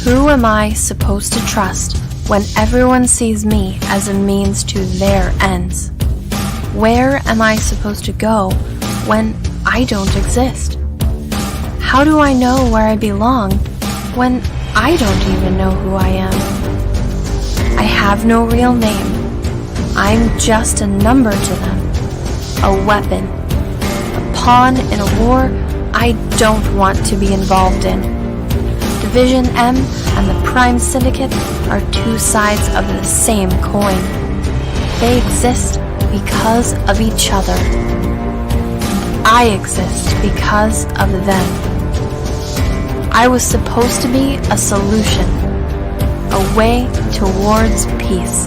Who am I supposed to trust when everyone sees me as a means to their ends? Where am I supposed to go when I don't exist? How do I know where I belong when I don't even know who I am? I have no real name. I'm just a number to them, a weapon, a pawn in a war I don't want to be involved in. Division M and the Prime Syndicate are two sides of the same coin. They exist because of each other. I exist because of them. I was supposed to be a solution, a way towards peace.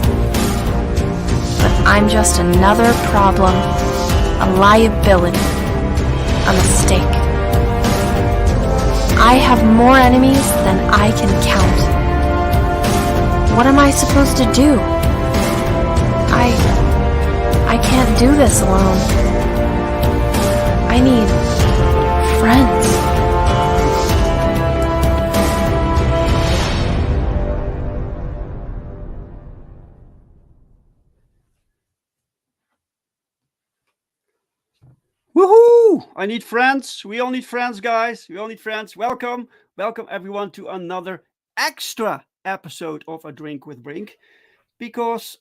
But I'm just another problem, a liability, a mistake. I have more enemies than I can count. What am I supposed to do? I can't do this alone. I need friends. Woohoo! I need friends. We all need friends, guys. We all need friends. Welcome everyone to another extra episode of A Drink with Brink. Because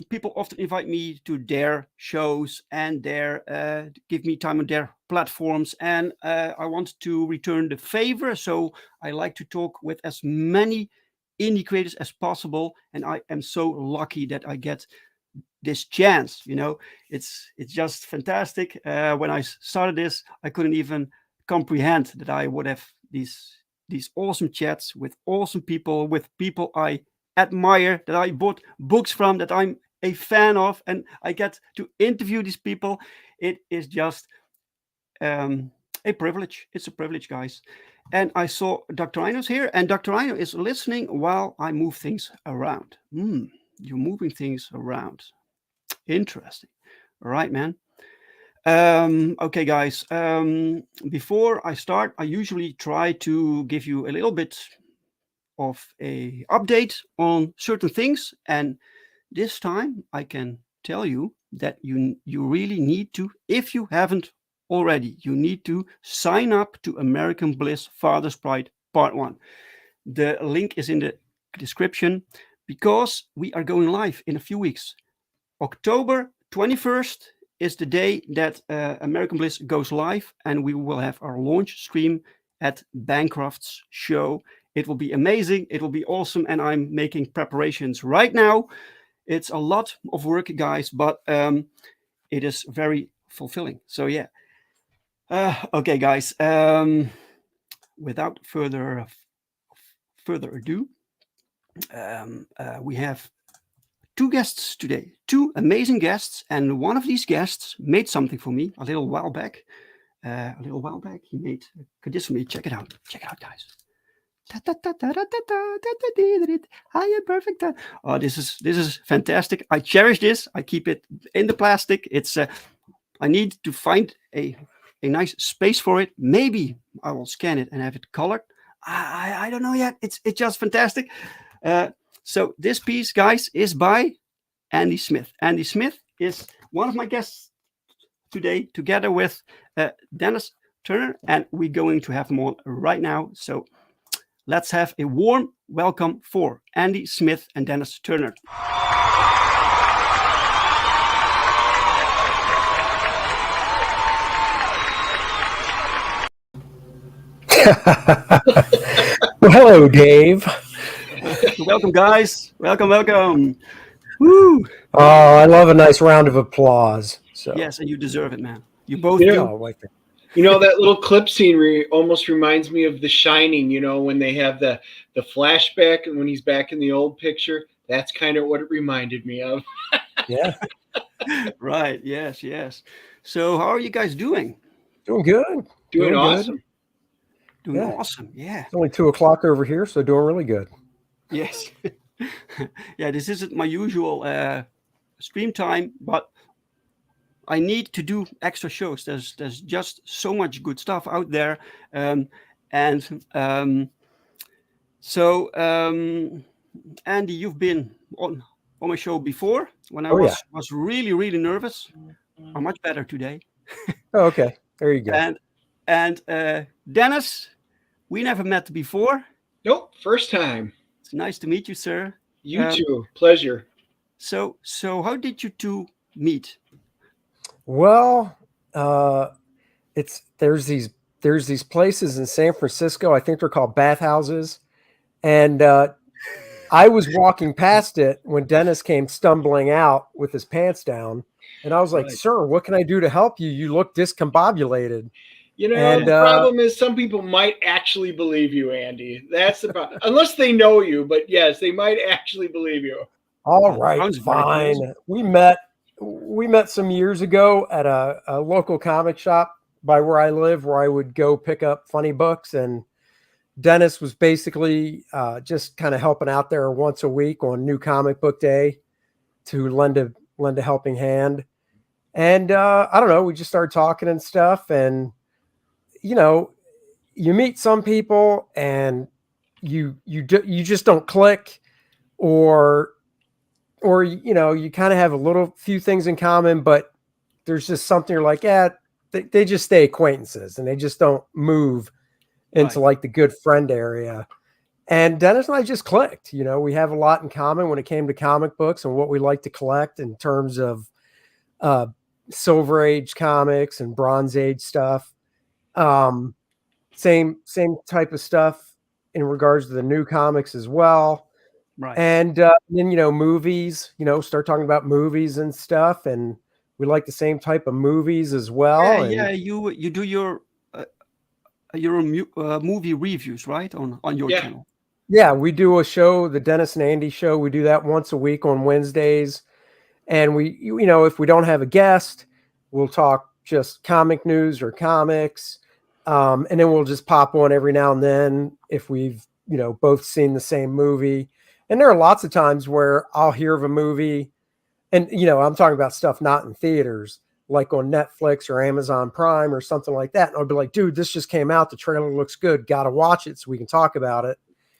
people often invite me to their shows and give me time on their platforms, and I want to return the favor. So I like to talk with as many indie creators as possible, and I am so lucky that I get this chance. It's just fantastic. When I started this, I couldn't even comprehend that I would have these awesome chats with awesome people, with people I admire, that I bought books from, that I'm a fan of, and I get to interview these people. It is just a privilege. It's a privilege, guys. And I saw Dr. Rhino's here, and Dr. Rhino is listening while I move things around. You're moving things around. Interesting. All right, man. Okay, guys. Before I start, I usually try to give you a little bit of a update on certain things, and this time I can tell you that you really need to, if you haven't already, you need to sign up to American Bliss Father's Pride Part 1. The link is in the description, because we are going live in a few weeks. October 21st is the day that American Bliss goes live, and we will have our launch stream at Bancroft's show. It will be amazing. It will be awesome. And I'm making preparations right now. It's a lot of work, guys, but it is very fulfilling. So, yeah. Okay, guys. Without further ado, we have two guests today, two amazing guests, and one of these guests made something for me a little while back. He made this for me. Check it out. Check it out, guys. I am perfect. Oh, this is fantastic. I cherish this. I keep it in the plastic. It's I need to find a nice space for it. Maybe I will scan it and have it colored. I don't know yet. It's just fantastic. So this piece, guys, is by Andy Smith. Andy Smith is one of my guests today, together with Dennis Turner, and we're going to have them on right now. So let's have a warm welcome for Andy Smith and Dennis Turner. Well, hello, Dave. Welcome, guys. Welcome. Woo! Oh, I love a nice round of applause. So yes, and you deserve it, man. You both do. You know, that little clip scene almost reminds me of The Shining, you know, when they have the flashback and when he's back in the old picture. That's kind of what it reminded me of. Yeah. Right. Yes. So how are you guys doing? Doing good. Doing awesome. Good. Doing awesome. Yeah. It's only 2:00 over here, so doing really good. Yes. Yeah, this isn't my usual stream time, but I need to do extra shows. There's just so much good stuff out there. So Andy, you've been on my show before when I was really nervous. I'm much better today. Oh, okay. There you go. And Dennis, we never met before. Nope, first time. It's nice to meet you, sir. You too. Pleasure. So how did you two meet? Well, there's these places in San Francisco. I think they're called bathhouses, and I was walking past it when Dennis came stumbling out with his pants down, and I was like, "Sir, what can I do to help you? You look discombobulated." You know, the problem is some people might actually believe you, Andy. That's the problem. Unless they know you, but yes, they might actually believe you. All right, fine. We met some years ago at a local comic shop by where I live, where I would go pick up funny books, and Dennis was basically just kind of helping out there once a week on New Comic Book Day to lend a helping hand. And I don't know, we just started talking and stuff, and you know, you meet some people and you just don't click, or you know, you kind of have a few things in common, but there's just something you're like, they just stay acquaintances and they just don't move into like the good friend area. And Dennis and I just clicked. You know, we have a lot in common when it came to comic books and what we like to collect in terms of Silver Age comics and Bronze Age stuff. Same type of stuff in regards to the new comics as well. Right. And then, you know, movies, you know, start talking about movies and stuff. And we like the same type of movies as well. Yeah. You do your movie reviews, right? On your channel. Yeah. We do a show, the Dennis and Andy show. We do that once a week on Wednesdays. And we, you know, if we don't have a guest, we'll talk just comic news or comics. And then we'll just pop on every now and then if we've, you know, both seen the same movie. And there are lots of times where I'll hear of a movie and, you know, I'm talking about stuff not in theaters, like on Netflix or Amazon Prime or something like that. And I'll be like, dude, this just came out. The trailer looks good. Got to watch it so we can talk about it.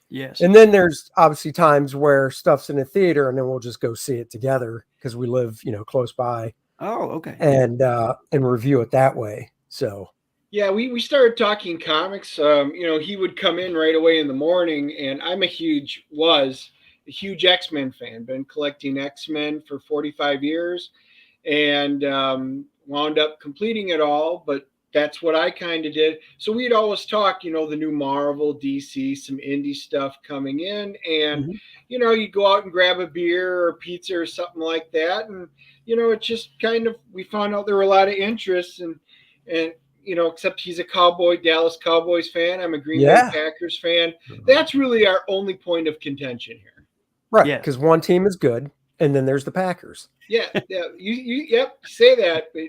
Yes. And then there's obviously times where stuff's in a theater and then we'll just go see it together because we live, you know, close by. Oh, okay. And review it that way. So. Yeah, we started talking comics. You know, he would come in right away in the morning, and I'm a huge X-Men fan. Been collecting X-Men for 45 years, and wound up completing it all. But that's what I kind of did. So we'd always talk, you know, the new Marvel, DC, some indie stuff coming in, and you know, you'd go out and grab a beer or pizza or something like that, and you know, it just kind of we found out there were a lot of interests and. You know, except he's a Dallas Cowboys fan. I'm a Green Bay Packers fan. That's really our only point of contention here. Right, Yeah. because one team is good, and then there's the Packers. Yeah, yep, say that, but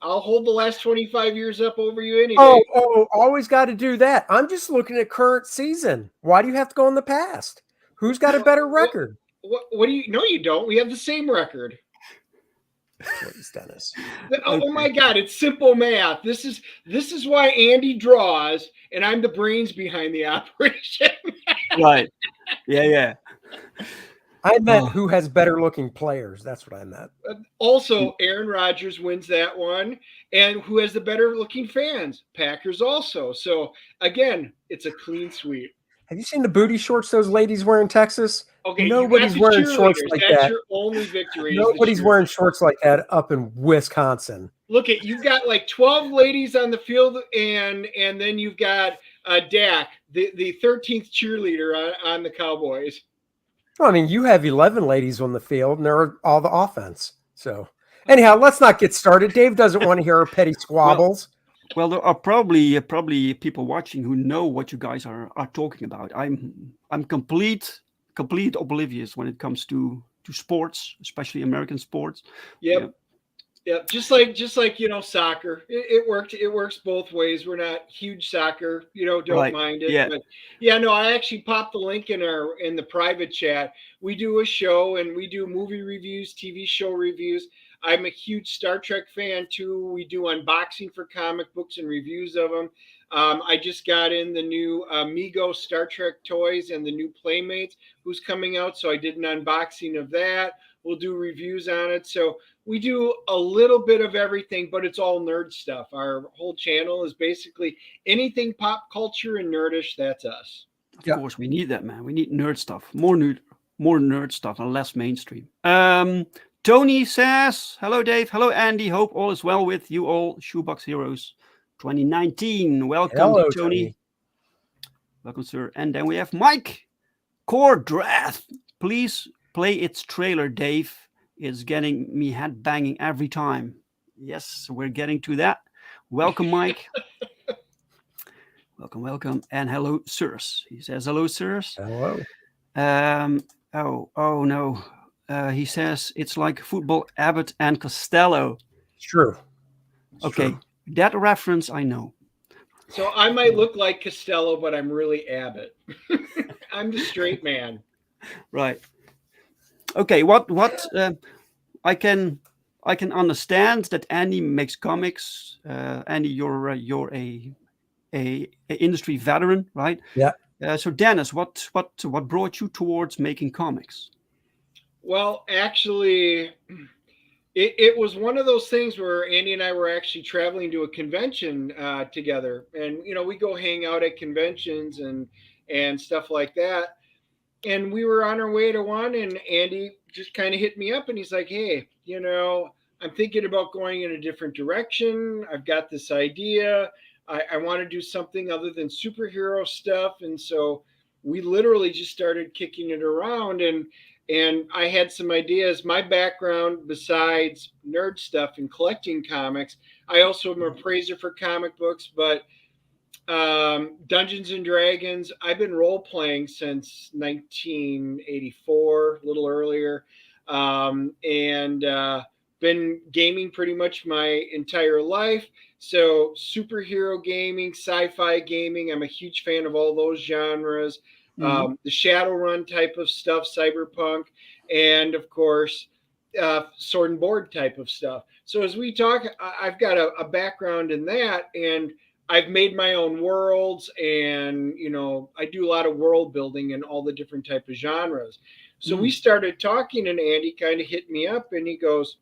I'll hold the last 25 years up over you any day. Always got to do that. I'm just looking at current season. Why do you have to go in the past? Who's got a better record? What do you? No, you don't. We have the same record. Please, Dennis. Oh my God, it's simple math. This is why Andy draws, and I'm the brains behind the operation. Right. Yeah. I meant who has better looking players. That's what I meant. Also, Aaron Rodgers wins that one. And who has the better looking fans? Packers also. So again, it's a clean sweep. Have you seen the booty shorts those ladies wear in Texas? Okay, Nobody's you got the wearing shorts cheerleaders. like That's that. your only victory. Nobody's wearing shorts like that up in Wisconsin. Look at, you've got like 12 ladies on the field, and then you've got Dak, the 13th cheerleader on the Cowboys. Well, I mean, you have 11 ladies on the field, and they're all the offense. So, anyhow, let's not get started. Dave doesn't want to hear our petty squabbles. Well, there are probably people watching who know what you guys are talking about. I'm complete oblivious when it comes to sports, especially American sports. Yep. Yeah, just like soccer. It worked. It works both ways. We're not huge soccer, don't mind it. Yeah. But yeah, no, I actually popped the link in the private chat. We do a show and we do movie reviews, TV show reviews. I'm a huge Star Trek fan too. We do unboxing for comic books and reviews of them. I just got in the new Mego Star Trek toys and the new Playmates who's coming out. So I did an unboxing of that. We'll do reviews on it. So we do a little bit of everything, but it's all nerd stuff. Our whole channel is basically anything pop culture and nerdish. That's us. Of course, we need that, man. We need nerd stuff. More nerd stuff and less mainstream. Tony says, hello, Dave. Hello, Andy. Hope all is well with you all. Shoebox Heroes 2019. Welcome, Hello, Tony. Welcome, sir. And then we have Mike. Kor-Drath. Please play its trailer, Dave. It's getting me head banging every time. Yes, we're getting to that. Welcome, Mike. welcome. And hello, sirs. He says, hello, sirs. Hello. Oh no. He says it's like football, Abbott and Costello. It's true. Okay, that reference I know. So I might look like Costello, but I'm really Abbott. I'm the straight man. Right. Okay. What? I can understand that Andy makes comics. Andy, you're a industry veteran, right? Yeah. So Dennis, what brought you towards making comics? Well, actually, it was one of those things where Andy and I were actually traveling to a convention together, and we go hang out at conventions and stuff like that. And we were on our way to one, and Andy just kind of hit me up, and he's like, "Hey, I'm thinking about going in a different direction. I've got this idea. I want to do something other than superhero stuff." And so we literally just started kicking it around, and I had some ideas. My background, besides nerd stuff and collecting comics, I also am a appraiser for comic books, but Dungeons and Dragons, I've been role playing since 1984, a little earlier, and been gaming pretty much my entire life. So superhero gaming, sci-fi gaming, I'm a huge fan of all those genres. The Shadowrun type of stuff, cyberpunk, and of course, sword and board type of stuff. So as we talk, I've got a background in that, and I've made my own worlds, and I do a lot of world building in all the different type of genres. So we started talking, and Andy kind of hit me up, and he goes,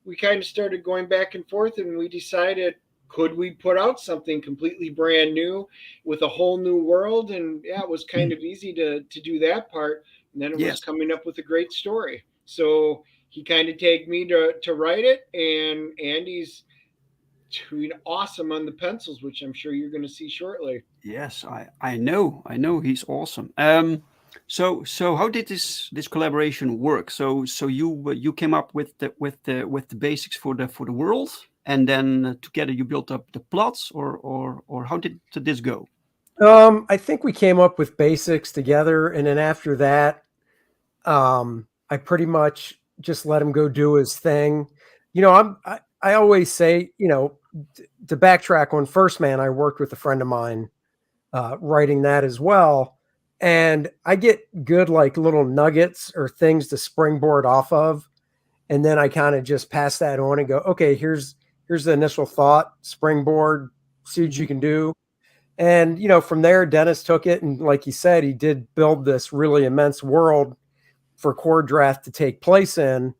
we kind of started going back and forth, and we decided, could we put out something completely brand new with a whole new world? And yeah, it was kind of easy to do that part. And then it was coming up with a great story. So he kind of tagged me to write it, and Andy's doing awesome on the pencils, which I'm sure you're going to see shortly. Yes, I know he's awesome. So how did this collaboration work? So you came up with the basics for the world, and then together you built up the plots, or how did this go? I think we came up with basics together, and then after that, I pretty much just let him go do his thing. You know, I always say, you know, to backtrack on First Man, I worked with a friend of mine writing that as well. And I get good like little nuggets or things to springboard off of. And then I kind of just pass that on and go, okay, here's the initial thought, springboard, see what you can do. And, you know, from there, Dennis took it. And like he said, he did build this really immense world for Kor-Drath to take place in.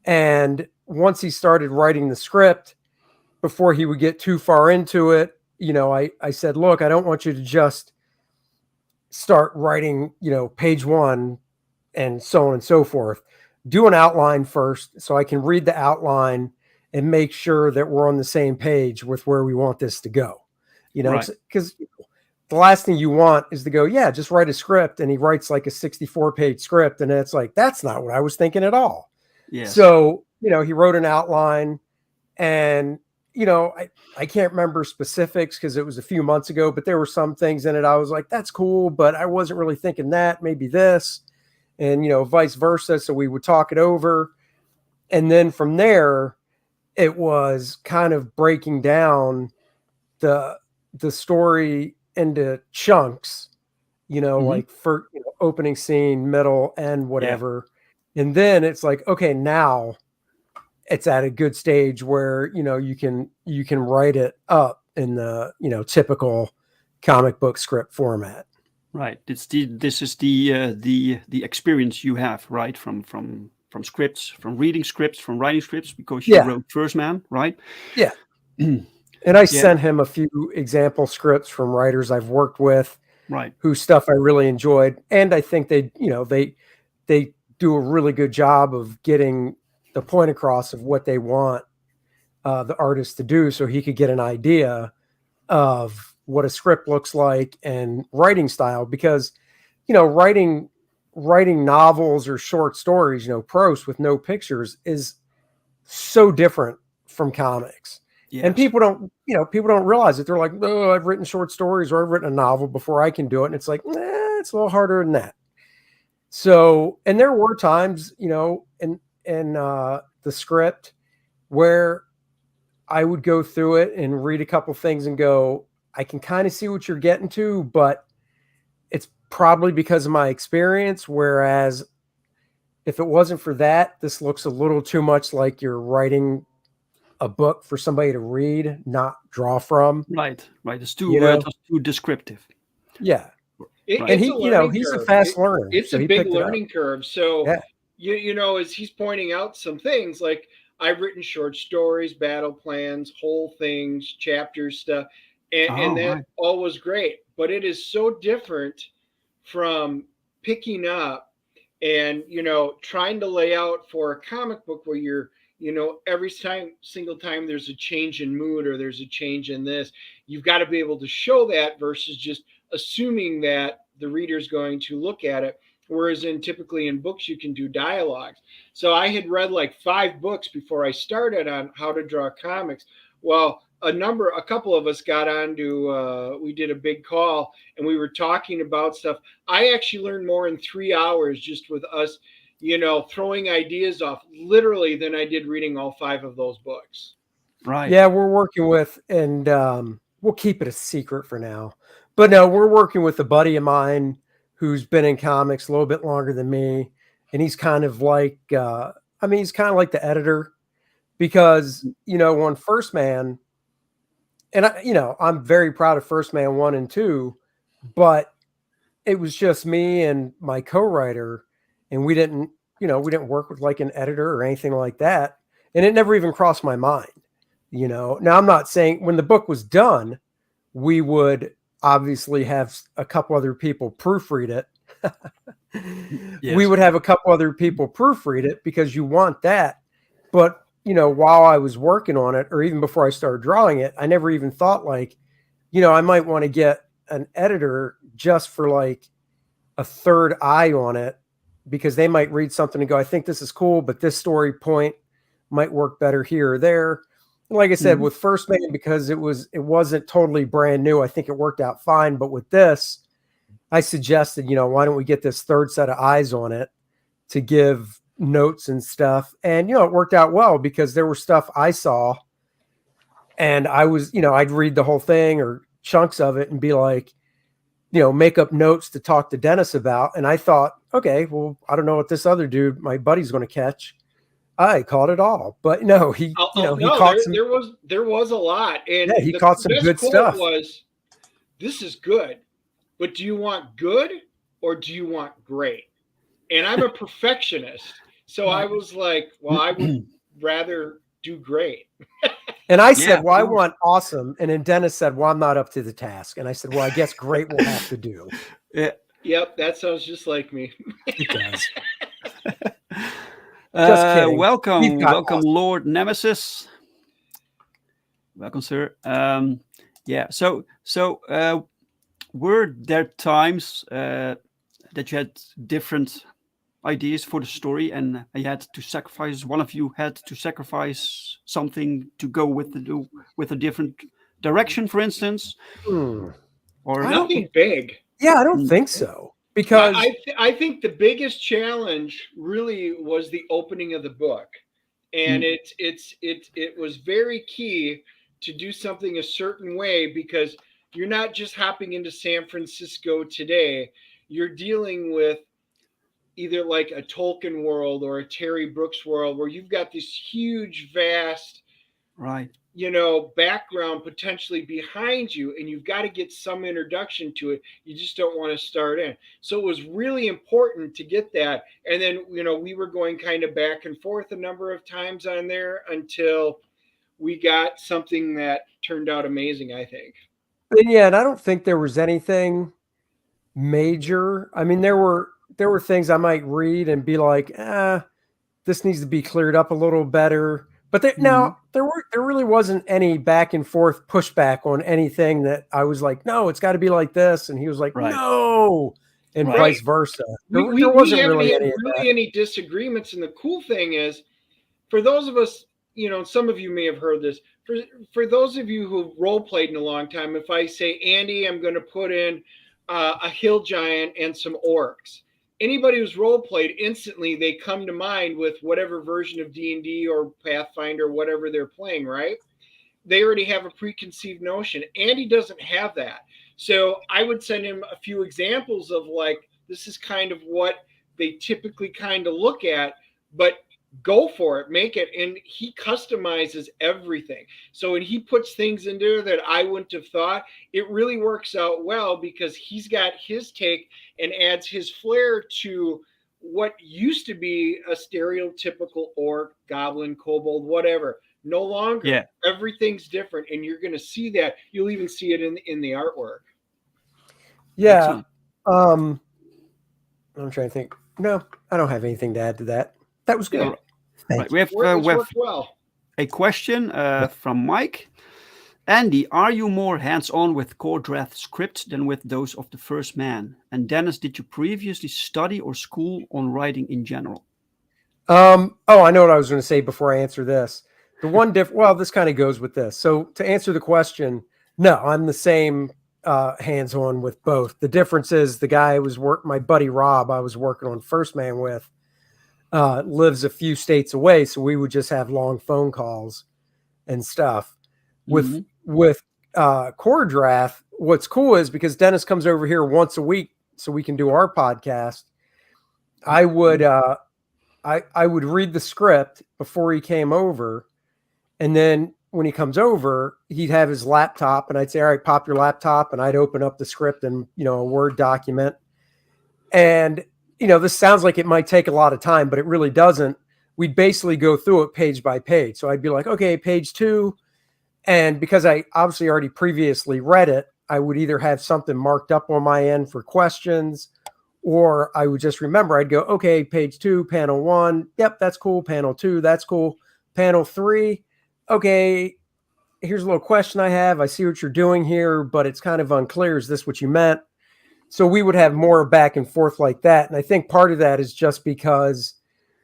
And once he started writing the script, before he would get too far into it, you know, I said, look, I don't want you to just start writing, you know, page 1 and so on and so forth. Do an outline first so I can read the outline and make sure that we're on the same page with where we want this to go. You know, because the last thing you want is to go, yeah, just write a script. And he writes like a 64-page script. And it's like, that's not what I was thinking at all. Yes. So, you know, he wrote an outline and, you know, I can't remember specifics because it was a few months ago, but there were some things in it I was like, that's cool, but I wasn't really thinking that, maybe this, and, you know, vice versa. So we would talk it over. And then from there, it was kind of breaking down the story into chunks, you know, like for opening scene, middle, and whatever. Yeah. And then it's like, okay, now it's at a good stage where, you know, you can write it up in the, you know, typical comic book script format. Right. This is the experience you have, right? From scripts, from reading scripts, from writing scripts, because you wrote First Man, right? Yeah. And I sent him a few example scripts from writers I've worked with, right, whose stuff I really enjoyed. And I think they do a really good job of getting the point across of what they want the artist to do, so he could get an idea of what a script looks like and writing style. Because, you know, writing novels or short stories, you know, prose with no pictures is so different from comics. Yes. And people don't realize it. They're like, oh, I've written short stories or I've written a novel before I can do it. And it's like, it's a little harder than that. So, and there were times, you know, in the script where I would go through it and read a couple things and go, I can kind of see what you're getting to, but it's probably because of my experience. Whereas if it wasn't for that, this looks a little too much like you're writing a book for somebody to read, not draw from. Right. It's too descriptive. Yeah. And he, you know, he's a fast learner. It's a big learning curve. So, you know, as he's pointing out some things, like I've written short stories, battle plans, whole things, chapters, stuff, and that all was great. But it is so different from picking up and, you know, trying to lay out for a comic book where you're, you know, every single time there's a change in mood or there's a change in this, you've got to be able to show that versus just assuming that the reader's going to look at it. Whereas typically in books, you can do dialogues. So I had read like 5 books before I started on how to draw comics. Well, a couple of us got on to, we did a big call and we were talking about stuff. I actually learned more in 3 hours just with us, you know, throwing ideas off literally than I did reading all 5 of those books. Right. Yeah, we're working with, and we'll keep it a secret for now. But no, we're working with a buddy of mine who's been in comics a little bit longer than me. And he's kind of like, he's kind of like the editor, because, you know, on First Man, and I'm very proud of First Man 1 and 2, but it was just me and my co-writer, and we didn't work with like an editor or anything like that. And it never even crossed my mind, you know. Now, I'm not saying when the book was done, we would obviously have a couple other people proofread it. Yes. We would have a couple other people proofread it because you want that. But, you know, while I was working on it, or even before I started drawing it, I never even thought like, you know, I might want to get an editor just for like a third eye on it, because they might read something and go, I think this is cool, but this story point might work better here or there. And like I said, with First Man, because it wasn't totally brand new, I think it worked out fine. But with this, I suggested, you know, why don't we get this third set of eyes on it to give notes and stuff. And, you know, it worked out well because there were stuff I saw and I was, you know, I'd read the whole thing or chunks of it and be like, you know, make up notes to talk to Dennis about. And I thought, okay, well, I don't know what this other dude, my buddy's going to catch. I caught it all, but no, he, you know, he caught some. There was a lot, and yeah, he caught some good stuff. Was, this is good, but do you want good or do you want great? And I'm a perfectionist, so I was like, well, I would rather do great. And I said, well, I want awesome. And then Dennis said, well, I'm not up to the task. And I said, well, I guess great will have to do. Yeah. Yep, that sounds just like me. It does. Just kidding. Welcome, awesome. Lord Nemesis. Welcome, sir. Yeah. So were there times that you had different ideas for the story, and you had to sacrifice? One of you had to sacrifice something to go with a different direction, for instance, or nothing big. Yeah, I don't think so. Because I think the biggest challenge really was the opening of the book, and it was very key to do something a certain way, because you're not just hopping into San Francisco today. You're dealing with either like a Tolkien world or a Terry Brooks world where you've got this huge, vast, right, you know, background potentially behind you, and you've got to get some introduction to it. You just don't want to start in. So it was really important to get that. And then, you know, we were going kind of back and forth a number of times on there until we got something that turned out amazing, I think. And yeah, and I don't think there was anything major. I mean, there were things I might read and be like, this needs to be cleared up a little better. But now there really wasn't any back and forth pushback on anything that I was like, no, it's got to be like this, and he was like, no, and vice versa. There wasn't really any disagreements. And the cool thing is, for those of us, you know, some of you may have heard this. For those of you who role played in a long time, if I say, Andy, I'm going to put in a hill giant and some orcs. Anybody who's role played, instantly they come to mind with whatever version of D&D or Pathfinder, whatever they're playing, right? They already have a preconceived notion. Andy doesn't have that. So I would send him a few examples of like, this is kind of what they typically kind of look at, but go for it, make it. And he customizes everything. So when he puts things in there that I wouldn't have thought, it really works out well because he's got his take and adds his flair to what used to be a stereotypical orc, goblin, kobold, whatever. No longer. Yeah. Everything's different, and you're going to see that. You'll even see it in the artwork. Yeah. I'm trying to think. No, I don't have anything to add to that. That was good. Yeah. Right. We have a question from Mike. Andy, are you more hands-on with Kor-Drath script than with those of the First Man? And Dennis, did you previously study or school on writing in general? I know what I was going to say before I answer this. The one well, this kind of goes with this. So to answer the question, no, I'm the same hands-on with both. The difference is the guy my buddy Rob, I was working on First Man with, lives a few states away, so we would just have long phone calls and stuff. With Kor-Drath, what's cool is because Dennis comes over here once a week so we can do our podcast. I would I would read the script before he came over, and then when he comes over, he'd have his laptop, and I'd say, all right, pop your laptop, and I'd open up the script in, you know, a Word document. And you know, this sounds like it might take a lot of time, but it really doesn't. We'd basically go through it page by page. So I'd be like, okay, page 2. And because I obviously already previously read it, I would either have something marked up on my end for questions, or I would just remember, I'd go, okay, page 2, panel 1. Yep, that's cool. Panel 2, that's cool. Panel 3. Okay, here's a little question I have. I see what you're doing here, but it's kind of unclear. Is this what you meant? So we would have more back and forth like that. And I think part of that is just because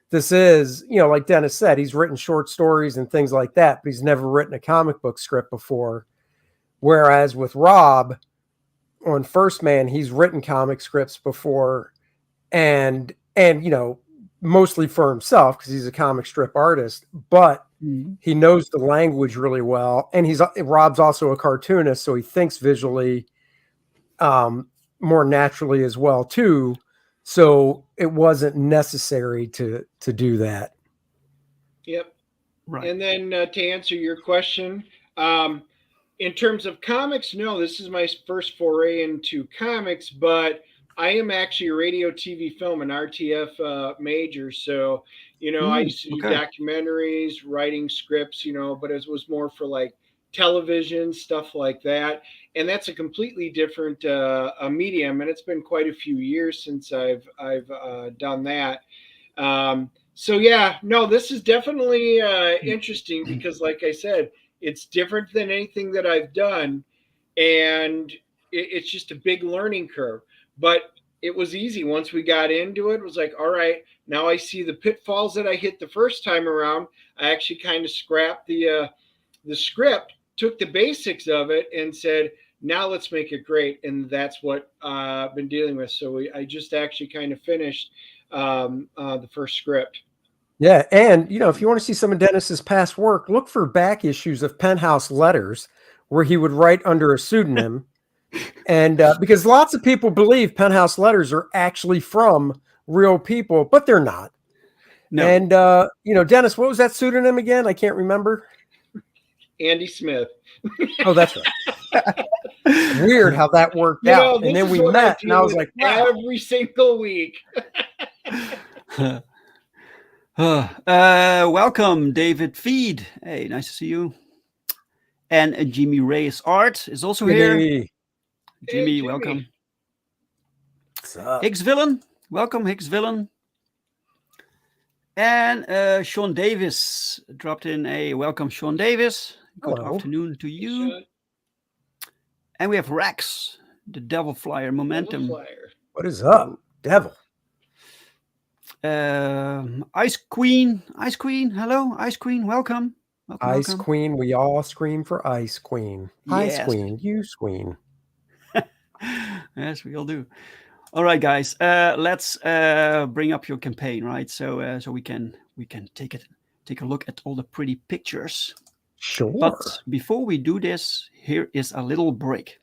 this is, you know, like Dennis said, he's written short stories and things like that, but he's never written a comic book script before. Whereas with Rob on First Man, he's written comic scripts before and, you know, mostly for himself because he's a comic strip artist, but he knows the language really well. And Rob's also a cartoonist, so he thinks visually more naturally as well too. So it wasn't necessary to do that. Yep. Right. And then to answer your question, in terms of comics, no, this is my first foray into comics, but I am actually a radio, TV, film, and RTF major. So, I used to do documentaries, writing scripts, but it was more for like television, stuff like that. And that's a completely different a medium. And it's been quite a few years since I've done that. So yeah, no, this is definitely interesting because, like I said, it's different than anything that I've done, and it's just a big learning curve. But it was easy once we got into it. It was like, all right, now I see the pitfalls that I hit the first time around. I actually kind of scrapped the script, took the basics of it, and said, now let's make it great. And that's what I've been dealing with. So I just actually kind of finished the first script. Yeah, and if you want to see some of Dennis's past work, look for back issues of Penthouse Letters, where he would write under a pseudonym, and because lots of people believe Penthouse Letters are actually from real people, but they're not. No. And Dennis, what was that pseudonym again? I can't remember. Andy Smith. Oh, that's right. Weird how that worked out. And then we met, and I was like, wow. Every single week. Welcome, David Feed. Hey, nice to see you. And Jimmy Reyes Art is also here. Jimmy, Jimmy, welcome. What's up? Hicks Villain, welcome, Hicks Villain. And Sean Davis dropped in a welcome, Sean Davis. Good afternoon to you. And we have Rex, the Devil Flyer Momentum. Devil Flyer. What is up, Devil? Ice Queen, hello, Ice Queen, welcome. Ice Queen, we all scream for Ice Queen. Ice Queen, you scream. Yes, we all do. All right, guys, let's bring up your campaign, right? So we can take a look at all the pretty pictures. Sure. But before we do this, here is a little break.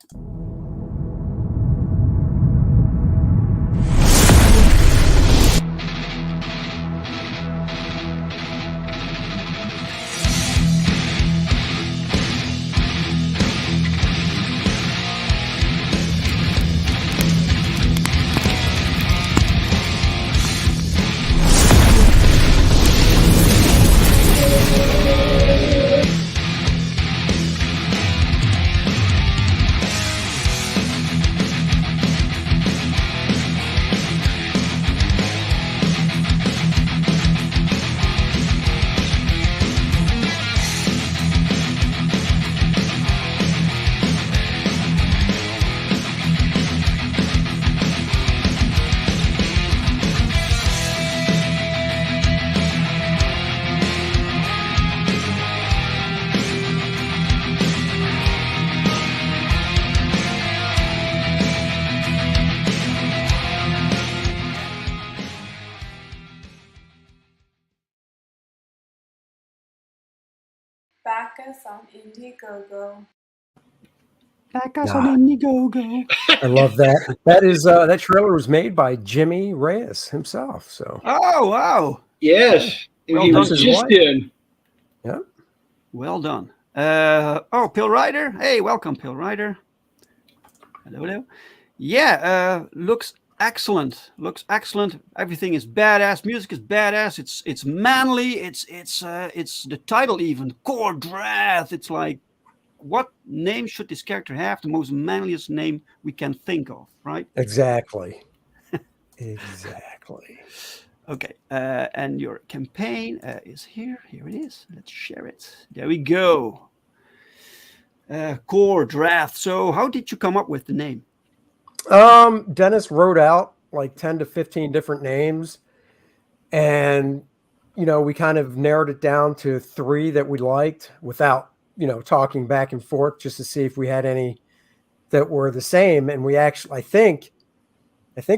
Back us on Indiegogo. Back us on Indiegogo. I love that. That trailer was made by Jimmy Reyes himself. So. Oh wow! Yes, well he done. was just in. Yeah. Well done. Pill Rider. Hey, welcome, Pill Rider. Hello. Yeah. Looks excellent. Everything is badass. Music is badass. It's manly. It's the title even. Kor-Drath. It's like, what name should this character have? The most manliest name we can think of, right? Exactly. Exactly. Okay. And your campaign is here. Here it is. Let's share it. There we go. Kor-Drath. So how did you come up with the name? Dennis wrote out like 10 to 15 different names, and we kind of narrowed it down to 3 that we liked without talking back and forth, just to see if we had any that were the same. And we actually, I think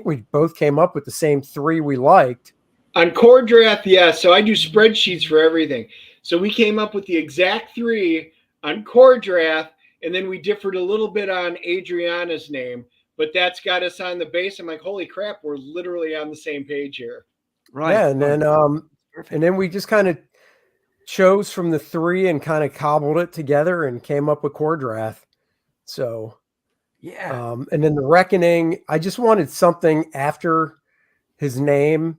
we both came up with the same 3 we liked, On Kor-Drath, yeah. So I do spreadsheets for everything. So we came up with the exact 3 on Kor-Drath, and then we differed a little bit on Adriana's name, but that's got us on the base. I'm like, holy crap, we're literally on the same page here. Right. Yeah, and then Perfect. we just kind of chose from the 3 and kind of cobbled it together and came up with Kor-Drath. So Yeah. and then the Reckoning, I just wanted something after his name.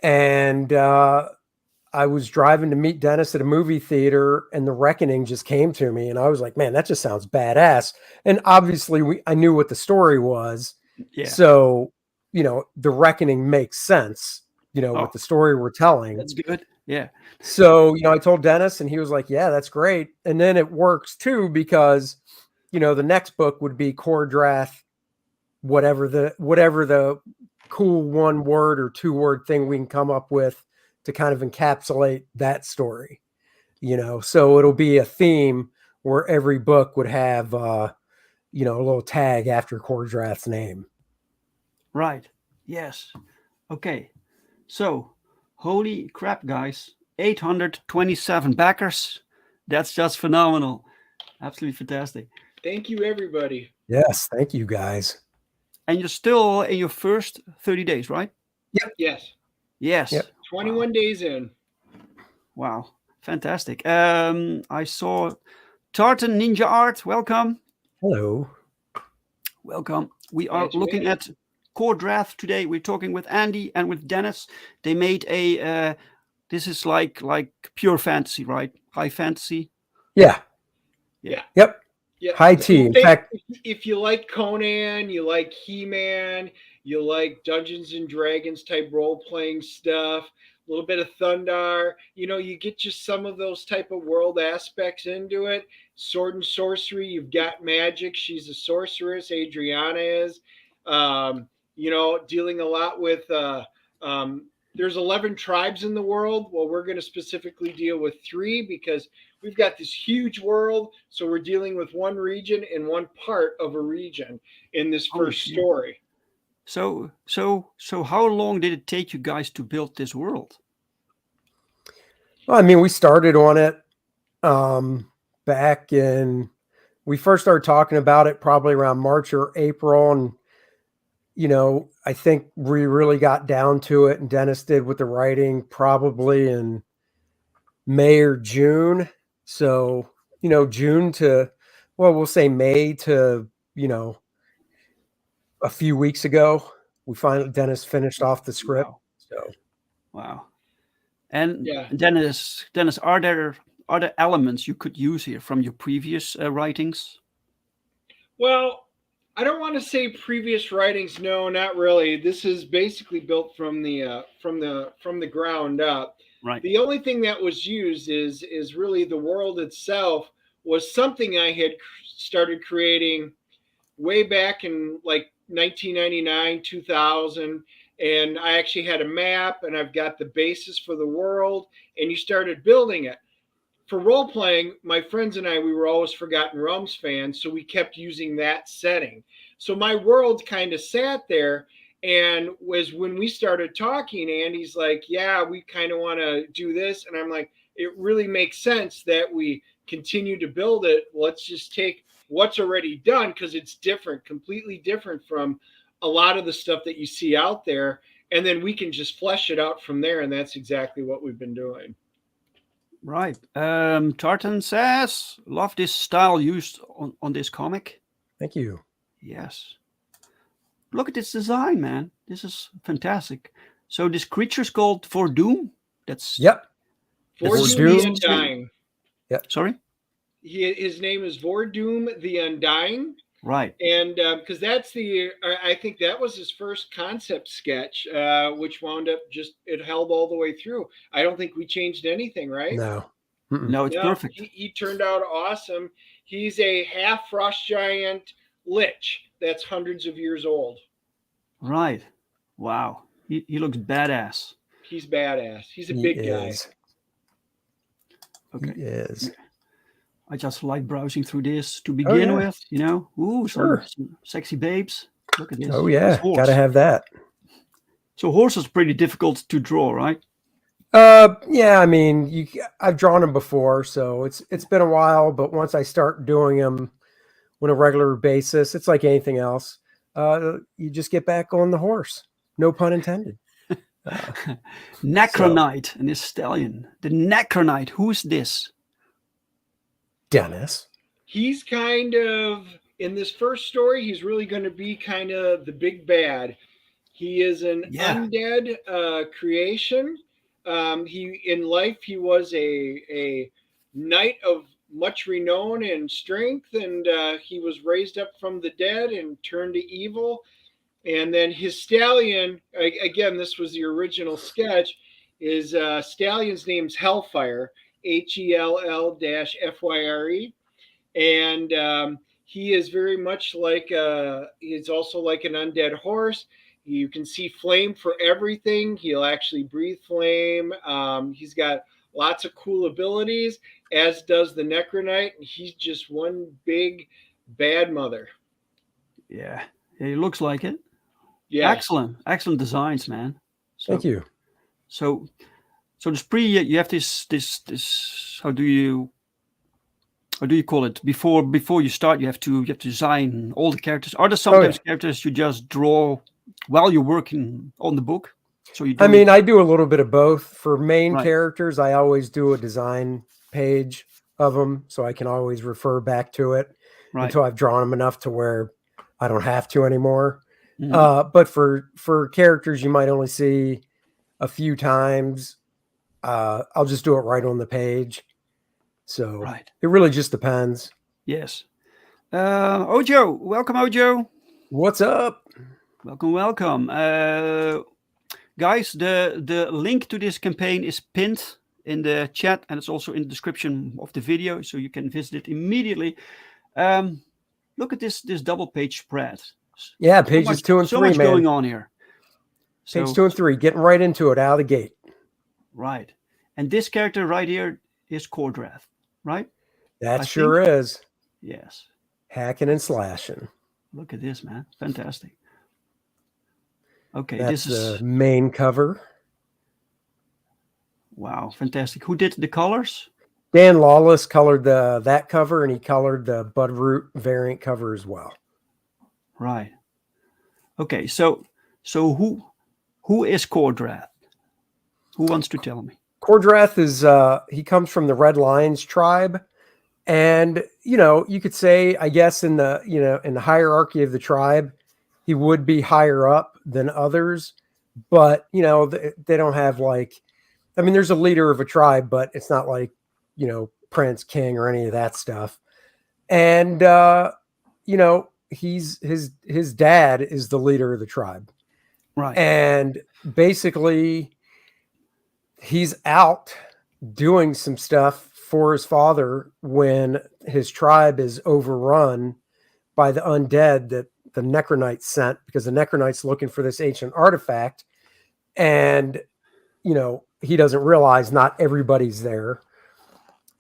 And I was driving to meet Dennis at a movie theater, and the Reckoning just came to me, and I was like, man, that just sounds badass. And obviously I knew what the story was. Yeah. So, the Reckoning makes sense, Oh. with the story we're telling. That's good. Yeah. So, I told Dennis, and he was like, yeah, that's great. And then it works too, because, the next book would be Kor-Drath, whatever the cool 1-word or 2-word thing we can come up with to kind of encapsulate that story, so it'll be a theme where every book would have, a little tag after Kor-Drath's name. Right. Yes. Okay. So, holy crap, guys. 827 backers. That's just phenomenal. Absolutely fantastic. Thank you, everybody. Yes. Thank you, guys. And you're still in your first 30 days, right? Yep. Yes. Yes. Yep. 21 days in. Wow. Fantastic. I saw Tartan Ninja Art. Welcome. Hello. Welcome. We are looking at Kor-Drath today. We're talking with Andy and with Dennis. They made a this is like pure fantasy, right? High fantasy. Yeah. Yeah. Yep. Yeah. High tea. In fact, if you like Conan, you like He-Man, you like Dungeons and Dragons type role-playing stuff, a little bit of Thundar, you get just some of those type of world aspects into it. Sword and sorcery, you've got magic. She's a sorceress. Adriana is, dealing a lot with, there's 11 tribes in the world. Well, we're going to specifically deal with 3 because we've got this huge world. So we're dealing with one region and one part of a region in this first story. So how long did it take you guys to build this world? Well, I mean, we started on it back in, we first started talking about it probably around March or April. And, I think we really got down to it, and Dennis did with the writing probably in May or June. So, June to, we'll say May to, a few weeks ago, Dennis finished off the script. Wow. So, wow. And Dennis, are there elements you could use here from your previous writings? Well, I don't want to say previous writings. No, not really. This is basically built from the ground up. Right. The only thing that was used is really the world itself was something I had started creating way back in like 1999, 2000. And I actually had a map, and I've got the basis for the world, and you started building it. For role playing, my friends and I, we were always Forgotten Realms fans, so we kept using that setting. So my world kind of sat there, and was when we started talking, Andy's like, yeah, we kind of want to do this. And I'm like, it really makes sense that we continue to build it. Let's just take what's already done, because it's different, completely different from a lot of the stuff that you see out there. And then we can just flesh it out from there. And that's exactly what we've been doing. Right. Tartan says, love this style used on this comic. thank you. Yes. Look at this design, man. This is fantastic. So this creature's called Vordoom. That's Vordoom the Undying. Yep. Sorry? His name is Vordoom the Undying. Right. And because I think that was his first concept sketch, which wound up it held all the way through. I don't think we changed anything, right? No. No, it's perfect. He turned out awesome. He's a half frost giant lich that's hundreds of years old. Right. Wow. He looks badass. He's badass. He's a big guy. Okay. He is. I just like browsing through this to begin with, Ooh, some sexy babes. Look at this. Oh, yeah. Got to have that. So horses are pretty difficult to draw, right? Yeah, I mean, I've drawn them before, so it's been a while. But once I start doing them on a regular basis, it's like anything else. You just get back on the horse. No pun intended. Necronite and his stallion. The Necronite. Who's this? Dennis. He's kind of, in this first story, he's really going to be kind of the big bad. He is an undead creation. He in life he was a knight of much renown and strength, and he was raised up from the dead and turned to evil. And then his stallion, again, this was the original sketch, is stallion's name's Hellfire, HELL-FYRE, and he is very much like he's also like an undead horse. You can see flame for everything. He'll actually breathe flame. He's got lots of cool abilities, as does the Necronite. He's just one big bad mother. Yeah, he looks like it. Yeah, excellent designs, man. So, Thank you. So this you have this. How do you call it? Before you start, you have to design all the characters. Are there sometimes characters you just draw while you're working on the book? So you. I mean, I do a little bit of both. For main characters, I always do a design page of them, so I can always refer back to it until I've drawn them enough to where I don't have to anymore. Mm-hmm. But for characters you might only see a few times, I'll just do it right on the page. So it really just depends. Yes. Ojo, welcome, Ojo. What's up? Welcome. Guys, the link to this campaign is pinned in the chat, and it's also in the description of the video, so you can visit it immediately. Look at this double page spread. Yeah, pages 2 and 3, so much going on here. Page 2 and 3, getting right into it out of the gate. Right. And this character right here is Kor-Drath, right? That sure is. Yes. Hacking and slashing. Look at this, man. Fantastic. Okay, that's this is the main cover. Wow, fantastic. Who did the colors? Dan Lawless colored that cover, and he colored the Budroot variant cover as well. Right. Okay, so who is Kor-Drath? Who wants to tell me? Kor-Drath is he comes from the Red Lions tribe, and you could say, I guess, in the hierarchy of the tribe, he would be higher up than others, but they don't have there's a leader of a tribe, but it's not like prince, king, or any of that stuff. And his dad is the leader of the tribe. Right. And basically he's out doing some stuff for his father when his tribe is overrun by the undead that the Necronite sent, because the Necronite's looking for this ancient artifact. And, he doesn't realize not everybody's there.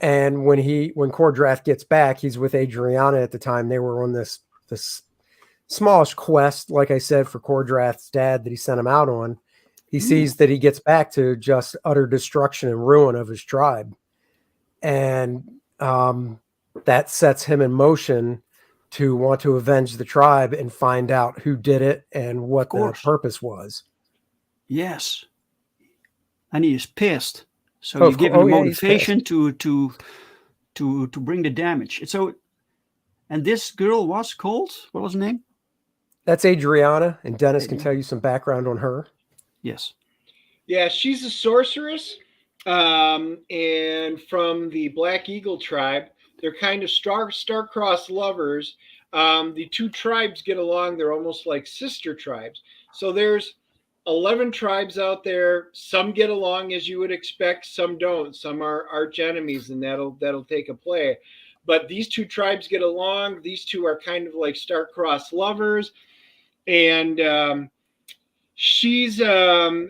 And when Kor-Drath gets back, he's with Adriana at the time. They were on this smallish quest, like I said, for Kor-Drath's dad that he sent him out on. He sees that he gets back to just utter destruction and ruin of his tribe. And that sets him in motion to want to avenge the tribe and find out who did it and what the purpose was. Yes. And he is pissed. So you give him motivation to bring the damage. And this girl was called, what was her name? That's Adriana, and Dennis can tell you some background on her. Yes. Yeah, she's a sorceress, and from the Black Eagle tribe. They're kind of star-crossed lovers. The two tribes get along. They're almost like sister tribes. So there's 11 tribes out there. Some get along as you would expect. Some don't. Some are arch enemies, and that'll take a play. But these two tribes get along. These two are kind of like star-crossed lovers, and she's a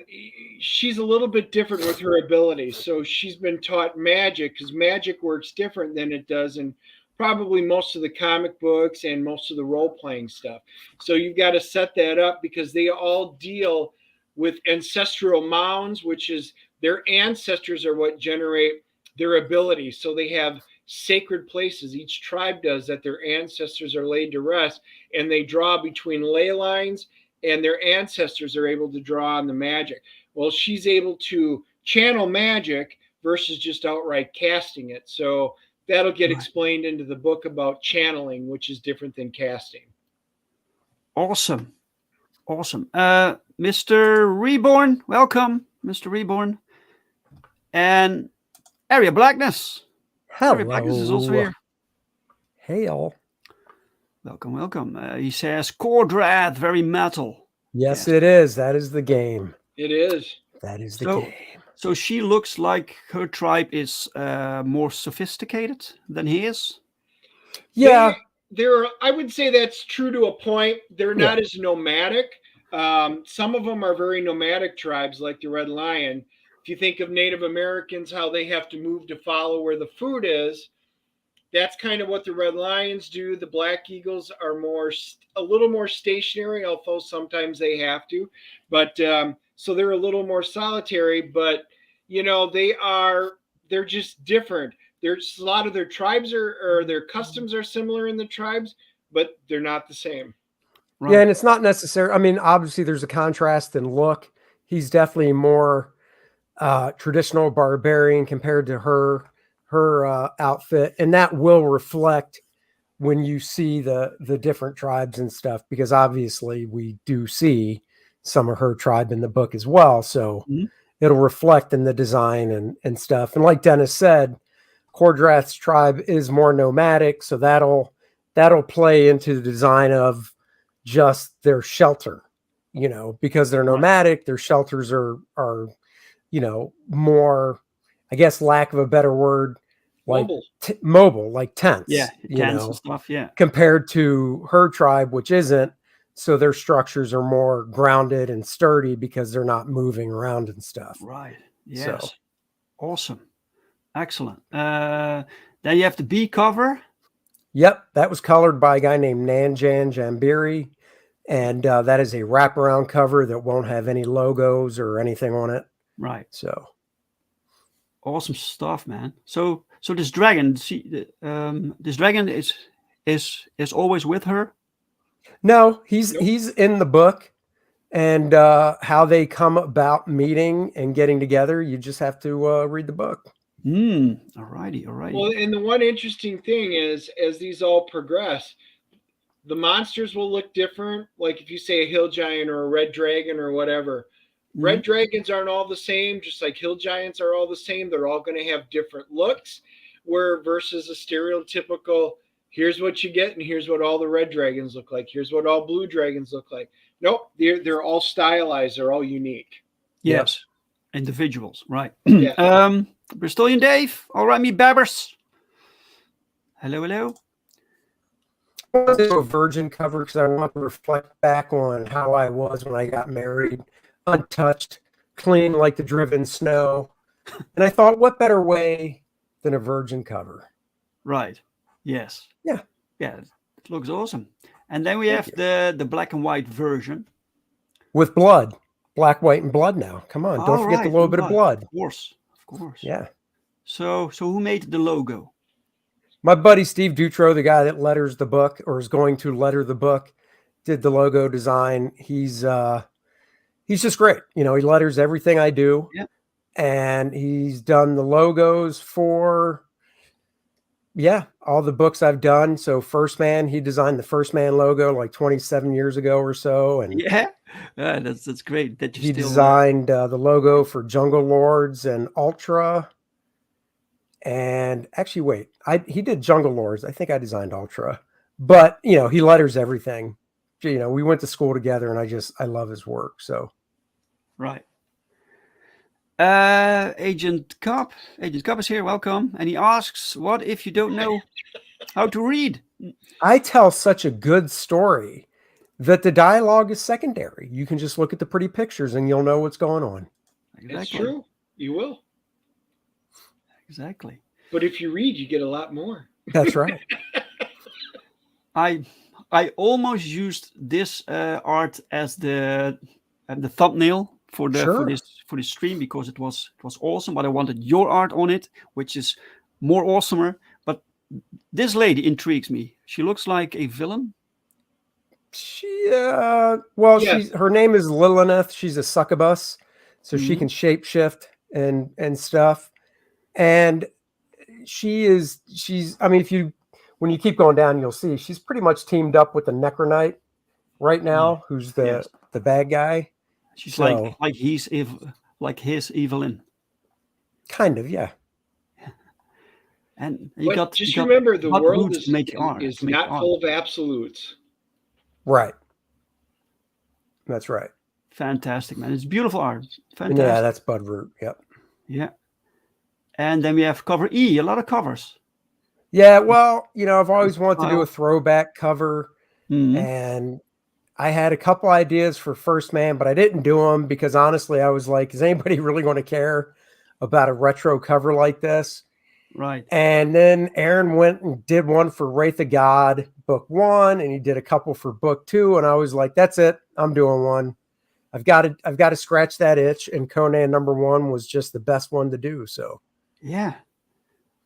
little bit different with her abilities. So she's been taught magic, because magic works different than it does in probably most of the comic books and most of the role-playing stuff. So you've got to set that up, because they all deal with ancestral mounds, which is their ancestors are what generate their abilities. So they have sacred places, each tribe does, that their ancestors are laid to rest, and they draw between ley lines, and their ancestors are able to draw on the magic. Well, she's able to channel magic versus just outright casting it. So that'll get explained into the book about channeling, which is different than casting. Awesome. Mr. Reborn, welcome, Mr. Reborn. And Area Blackness. Hello. Area Blackness is also here. Hey, all. Welcome. He says Kor-Drath, very metal. Yes, it is. That is the game. It is. That is the game. So she looks like her tribe is more sophisticated than he is. Yeah. I would say that's true to a point. They're not as nomadic. Some of them are very nomadic tribes, like the Red Lion. If you think of Native Americans, how they have to move to follow where the food is, that's kind of what the Red Lions do. The Black Eagles are a little more stationary, although sometimes they have to. But so they're a little more solitary. But they're just different. There's a lot of their tribes or their customs are similar in the tribes, but they're not the same. Right. Yeah, and it's not necessary. I mean, obviously, there's a contrast in look. He's definitely more traditional barbarian compared to her outfit, and that will reflect when you see the different tribes and stuff, because obviously we do see some of her tribe in the book as well. So it'll reflect in the design and stuff. And like Dennis said, Kor-Drath's tribe is more nomadic, so that'll play into the design of just their shelter, because they're nomadic, their shelters are more, I guess, lack of a better word, like mobile, like tents. Yeah, tents and stuff, yeah. Compared to her tribe, which isn't, so their structures are more grounded and sturdy because they're not moving around and stuff. Right, yes. So. Awesome. Excellent. Then you have the B cover. Yep, that was colored by a guy named Nanjan Jambiri, and that is a wraparound cover that won't have any logos or anything on it. Right. So awesome stuff, man. So this dragon, this dragon is always with her. No, he's in the book, and how they come about meeting and getting together. You just have to read the book. All righty. Well, and the one interesting thing is, as these all progress, the monsters will look different. Like if you say a hill giant or a red dragon or whatever, red dragons aren't all the same, just like hill giants are all the same. They're all going to have different looks, where versus a stereotypical, here's what you get and here's what all the red dragons look like. Here's what all blue dragons look like. Nope, they're all stylized. They're all unique. Yes. Individuals, right. Yeah. Bristolian Dave, all right, me babbers. Hello. I want to do a virgin cover because I want to reflect back on how I was when I got married, untouched, clean like the driven snow. And I thought, what better way than a virgin cover? Right. Yes. Yeah. It looks awesome. And then we have the black and white version. With blood. Black, white, and blood now. Come on. Don't forget the little bit of blood. Of course. Yeah. So who made the logo? My buddy Steve Dutro, the guy that letters the book or is going to letter the book, did the logo design. He's just great. He letters everything I do. Yeah. And he's done the logos for all the books I've done. So First Man, he designed the First Man logo like 27 years ago or so. And that's great. That he designed the logo for Jungle Lords and Ultra. And actually, wait, he did Jungle Lords. I think I designed Ultra, but he letters everything. We went to school together, and I love his work. So, right. Agent Cobb is here. Welcome. And he asks, what if you don't know how to read? I tell such a good story that the dialogue is secondary. You can just look at the pretty pictures and you'll know what's going on. Exactly. It's true. You will. Exactly. But if you read, you get a lot more. That's right. I almost used this art as the thumbnail for Sure. this stream because it was awesome. But I wanted your art on it, which is more awesomer. But this lady intrigues me. She looks like a villain. She well, Yes. her name is Lilith. She's a succubus, so she Mhm. can shapeshift and stuff. And she's I mean, when you keep going down, you'll see she's pretty much teamed up with the Necronite right now, who's the bad guy. She's So, like his Evelyn. kind of, yeah. And But just remember, the got world roots to make art. is to make not art. full of absolutes. Right. That's right. Fantastic, man. It's beautiful art. And Fantastic. yeah, that's Bud Root. Yep. Yeah. And then we have cover E, a lot of covers. Yeah, well, I've always wanted to do a throwback cover, Mhm. and I had a couple ideas for First Man, but I didn't do them because honestly, I was like, is anybody really going to care about a retro cover like this? Right. And then Aaron went and did one for Wraith of God book 1, and he did a couple for book 2, and I was like, that's it. I'm doing one. I've got to scratch that itch, and Conan #1 was just the best one to do. So yeah,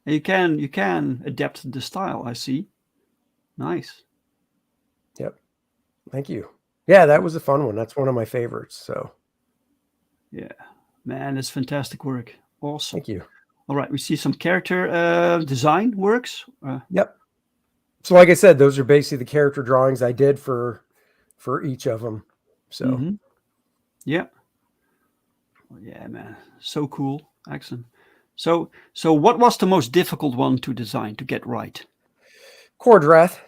you can adapt the style. I see. Nice. Yep. Thank you. Yeah, that was a fun one. That's one of my favorites. So yeah, man, it's fantastic work. Awesome. Thank you. All right, we see some character design works. Yep. So like I said, those are basically the character drawings I did for each of them. So yeah. Oh, yeah, man, so cool. Excellent. So what was the most difficult one to design, to get right? Kor-Drath.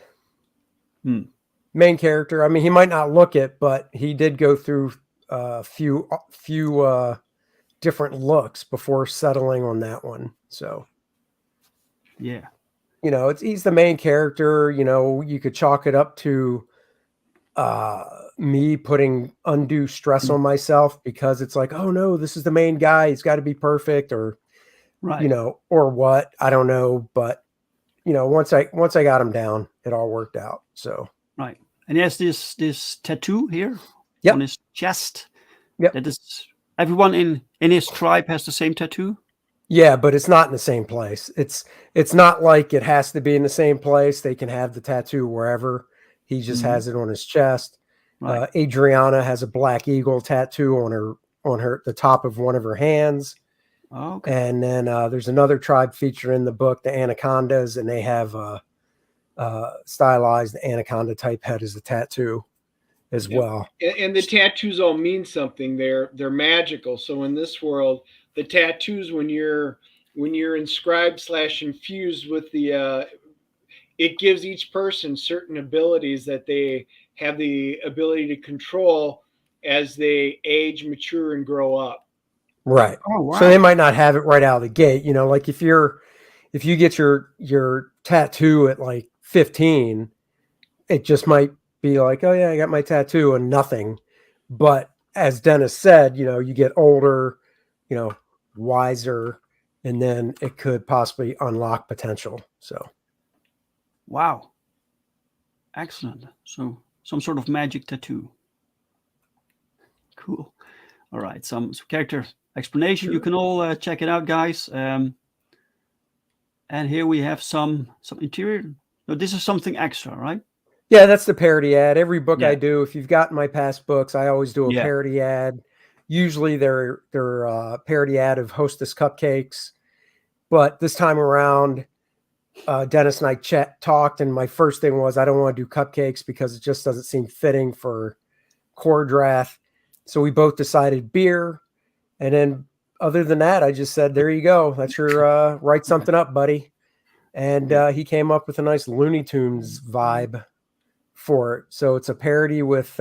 Hmm. Main character. I mean, he might not look it, but he did go through a few different looks before settling on that one. So yeah, he's the main character. You could chalk it up to me putting undue stress on myself because it's like, oh no, this is the main guy. He's got to be perfect, or right. Or what, I don't know. But once I got him down, it all worked out. So right. And he has this tattoo here on his chest. Yep. That is, everyone in his tribe has the same tattoo. Yeah, but it's not in the same place. It's not like it has to be in the same place. They can have the tattoo wherever. He just has it on his chest. Right. Adriana has a black eagle tattoo on the top of one of her hands. Oh, okay. And then there's another tribe featured in the book, the Anacondas, and they have stylized anaconda type head as a tattoo as well. And the tattoos all mean something. They're magical. So in this world, the tattoos, when you're inscribed / infused with the it gives each person certain abilities that they have the ability to control as they age, mature, and grow up. Right. Oh, wow. So they might not have it right out of the gate. Like if you get your tattoo at like 15, it just might be like, oh yeah, I got my tattoo and nothing. But as Dennis said, you get older, wiser, and then it could possibly unlock potential. So Wow. Excellent. So some sort of magic tattoo. Cool. All right. Some character explanation. Sure. You can all check it out, guys. And here we have some interior. No, this is something extra, right? Yeah, that's the parody ad. Every book I do, if you've gotten my past books, I always do a parody ad. Usually they're parody ad of Hostess cupcakes. But this time around, Dennis and I talked, and my first thing was I don't want to do cupcakes because it just doesn't seem fitting for Kor-Drath. So we both decided beer. And then other than that, I just said, there you go. That's your write something up, buddy. And he came up with a nice Looney Tunes vibe for it. So it's a parody with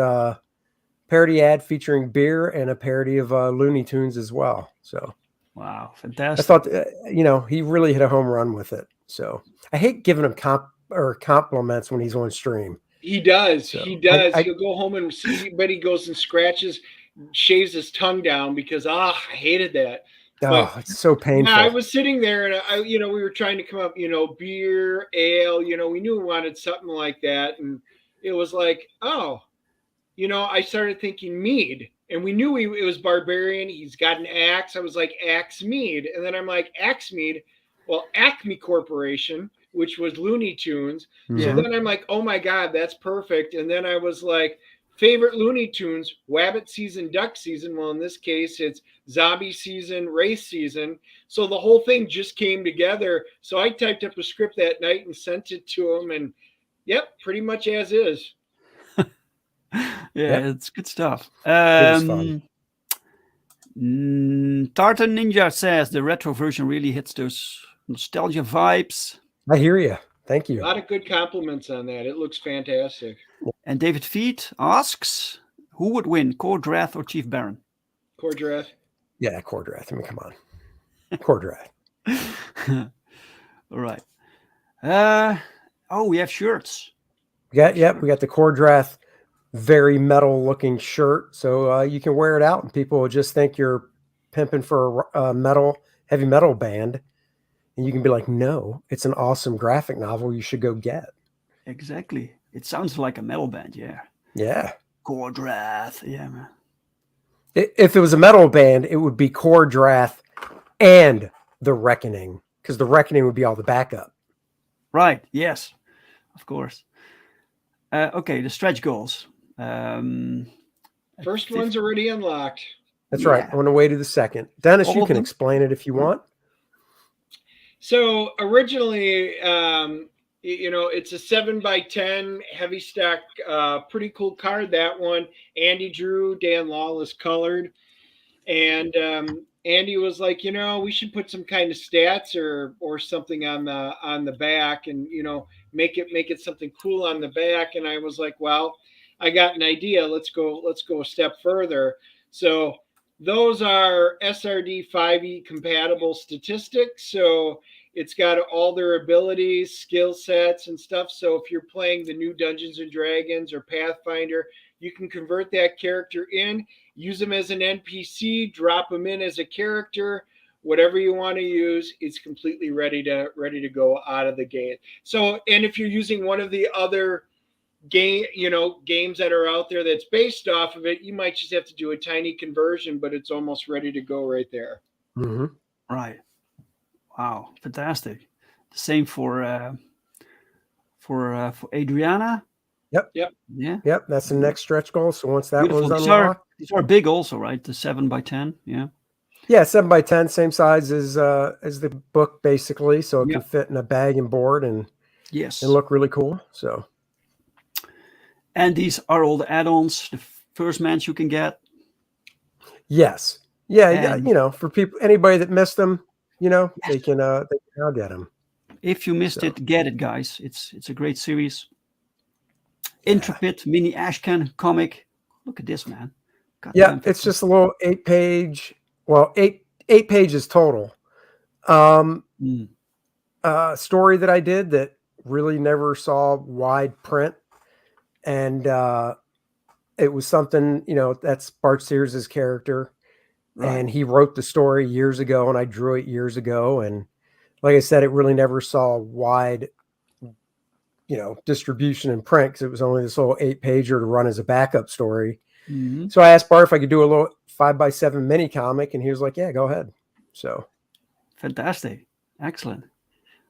parody ad featuring beer and a parody of Looney Tunes as well. So wow, fantastic. I thought, he really hit a home run with it. So I hate giving him compliments when he's on stream. He does. So He'll go home and see, but he goes and shaves his tongue down because I hated that. But, it's so painful. Yeah, I was sitting there and we were trying to come up, beer, ale, we knew we wanted something like that. And it was like, oh, I started thinking Mead, and we knew it was Barbarian. He's got an axe. I was like, Axe Mead. And then I'm like, Axe Mead. Well, Acme Corporation, which was Looney Tunes. Mhm. So then I'm like, oh my God, that's perfect. And then I was like, favorite Looney Tunes, Wabbit season, duck season. Well, in this case, it's zombie season, race season. So the whole thing just came together. So I typed up a script that night and sent it to him. And yep, pretty much as is. Yeah, it's good stuff. It was fun. Tartan Ninja says the retro version really hits those nostalgia vibes. I hear you. Thank you. A lot of good compliments on that. It looks fantastic. And David Feet asks, who would win, Kor-Drath or Chief Baron? Kor-Drath. Yeah, Kor-Drath. I mean, come on. Kor-Drath. All right. We have shirts. We got the Kor-Drath very metal looking shirt. So you can wear it out and people will just think you're pimping for a heavy metal band. And you can be like, no, it's an awesome graphic novel you should go get. Exactly. It sounds like a metal band, yeah. Yeah. Kor-Drath, yeah, man. If it was a metal band, it would be Kor-Drath and The Reckoning, because The Reckoning would be all the backup. Right, yes, of course. Okay, the stretch goals. First one's already unlocked. That's right. On the way to the second. Dennis, you can them? explain it if you want. So originally, it's a 7x10 heavy stack, pretty cool card. That one, Andy drew, Dan Lawless colored, and Andy was like, we should put some kind of stats or something on the back, and make it something cool on the back. And I was like, well, I got an idea. Let's go a step further. So those are SRD 5e compatible statistics. So it's got all their abilities, skill sets, and stuff. So if you're playing the new Dungeons and Dragons or Pathfinder, you can convert that character in, use them as an NPC, drop them in as a character, whatever you want to use. It's completely ready to go out of the gate. So, and if you're using one of the other games that are out there that's based off of it, you might just have to do a tiny conversion, but it's almost ready to go right there. Mm-hmm. Right. Wow, fantastic. The same for Adriana. Yep. Yeah. That's the next stretch goal. So once that Beautiful. one's unlocked, these are big also, right? The 7x10. Yeah. Yeah, 7x10, same size as the book basically, so it can fit in a bag and board and look really cool. So. And these are all the add-ons, the first mans you can get. Yes. Yeah. For people, anybody that missed them, they can now get them. If you missed it, get it, guys. It's a great series. Intrepid mini Ashcan comic. Look at this, man. It's just a little 8-page. Well, eight pages total. Story that I did that really never saw wide print, and it was something, that's Bart Sears' character. Right. And he wrote the story years ago and I drew it years ago. And like I said, it really never saw wide, distribution in print because it was only this little 8-pager to run as a backup story. Mm-hmm. So I asked Bart if I could do a little 5x7 mini comic and he was like, yeah, go ahead. So. Fantastic. Excellent.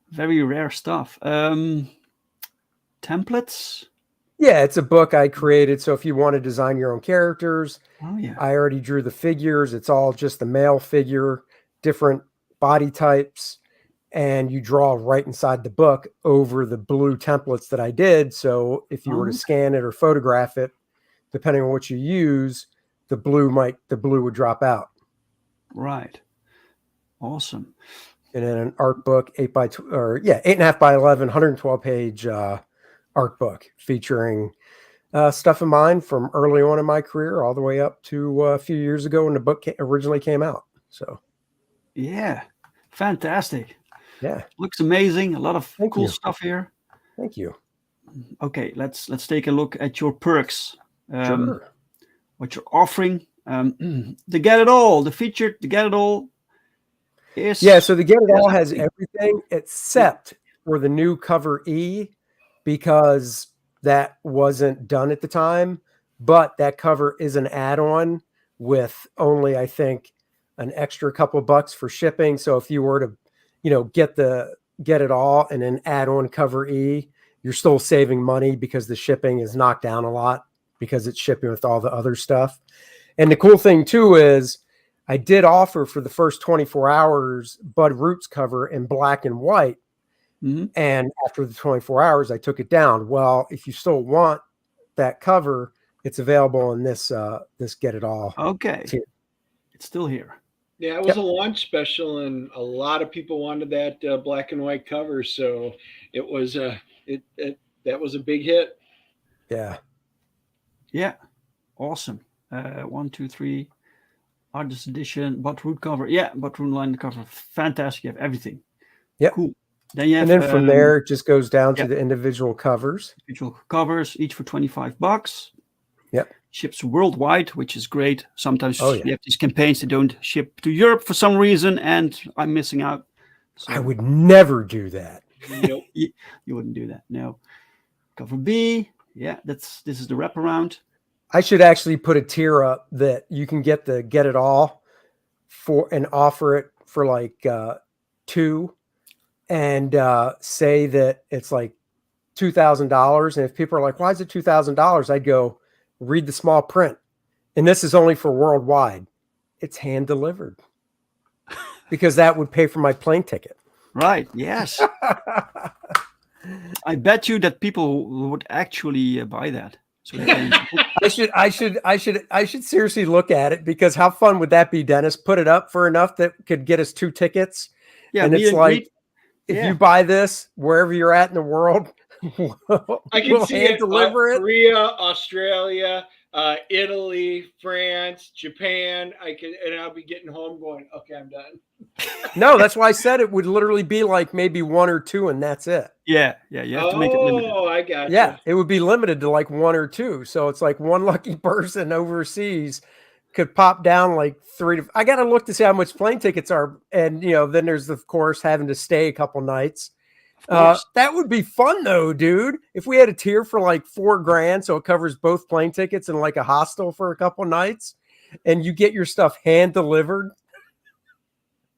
Very rare stuff. Templates. Yeah, it's a book I created. So if you want to design your own characters, I already drew the figures. It's all just the male figure, different body types, and you draw right inside the book over the blue templates that I did. So if you were to scan it or photograph it, depending on what you use, the blue would drop out. Right. Awesome. And then an art book, 8.5 by 11, 112 page art book featuring stuff of mine from early on in my career all the way up to a few years ago when the book originally came out. So yeah, fantastic. Yeah, looks amazing. A lot of cool stuff here. Thank you. Okay, let's take a look at your perks. Sure. What you're offering. The Get It All, the featured The Get It All is so the Get It All has everything except for the new cover E, because that wasn't done at the time. but that cover is an add-on with only, I think, an extra couple bucks for shipping. So if you were to, get it all and then add on cover E, you're still saving money because the shipping is knocked down a lot because it's shipping with all the other stuff. And the cool thing too is I did offer for the first 24 hours Bud Roots cover in black and white. Mm-hmm. And after the 24 hours, I took it down. Well, if you still want that cover, it's available in this Get It All. Okay. tier. It's still here. Yeah, it was a launch special, and a lot of people wanted that black and white cover, so it was that was a big hit. Yeah. Yeah. Awesome. 1, 2, 3. Artist edition, Bud Root cover. Yeah, Bud Root line cover. Fantastic. You have everything. Yep. Cool. Then you have, and then from there, it just goes down to yeah. the individual covers. Individual covers, each for $25. Yep. Ships worldwide, which is great. Sometimes Oh, yeah. you have these campaigns that don't ship to Europe for some reason, and I'm missing out. So I would never do that. Nope. you wouldn't do that. No. Cover B. Yeah, this is the wraparound. I should actually put a tier up that you can get the Get It All for and offer it for like $2 and say that it's like $2,000. And if people are like, why is it $2,000? I'd go read the small print. And this is only for worldwide. It's hand delivered because that would pay for my plane ticket. Right. Yes. I bet you that people would actually buy that. So they can... I should seriously look at it because how fun would that be, Dennis? Put it up for enough that could get us 2 tickets. Yeah, and it's like, if Yeah. you buy this wherever you're at in the world, I can we'll see hand it. deliver it. Korea, Australia, Italy, France, Japan. And I'll be getting home going, okay, I'm done. No, that's why I said it would literally be like maybe 1 or 2, and that's it. Yeah. You have to make it limited. Oh, I got Yeah, it would be limited to like 1 or 2. So it's like one lucky person overseas could pop down like 3 to. I got to look to see how much plane tickets are, and then there's of course having to stay a couple nights. That would be fun though, dude. If we had a tier for like $4,000, so it covers both plane tickets and like a hostel for a couple nights, and you get your stuff hand delivered.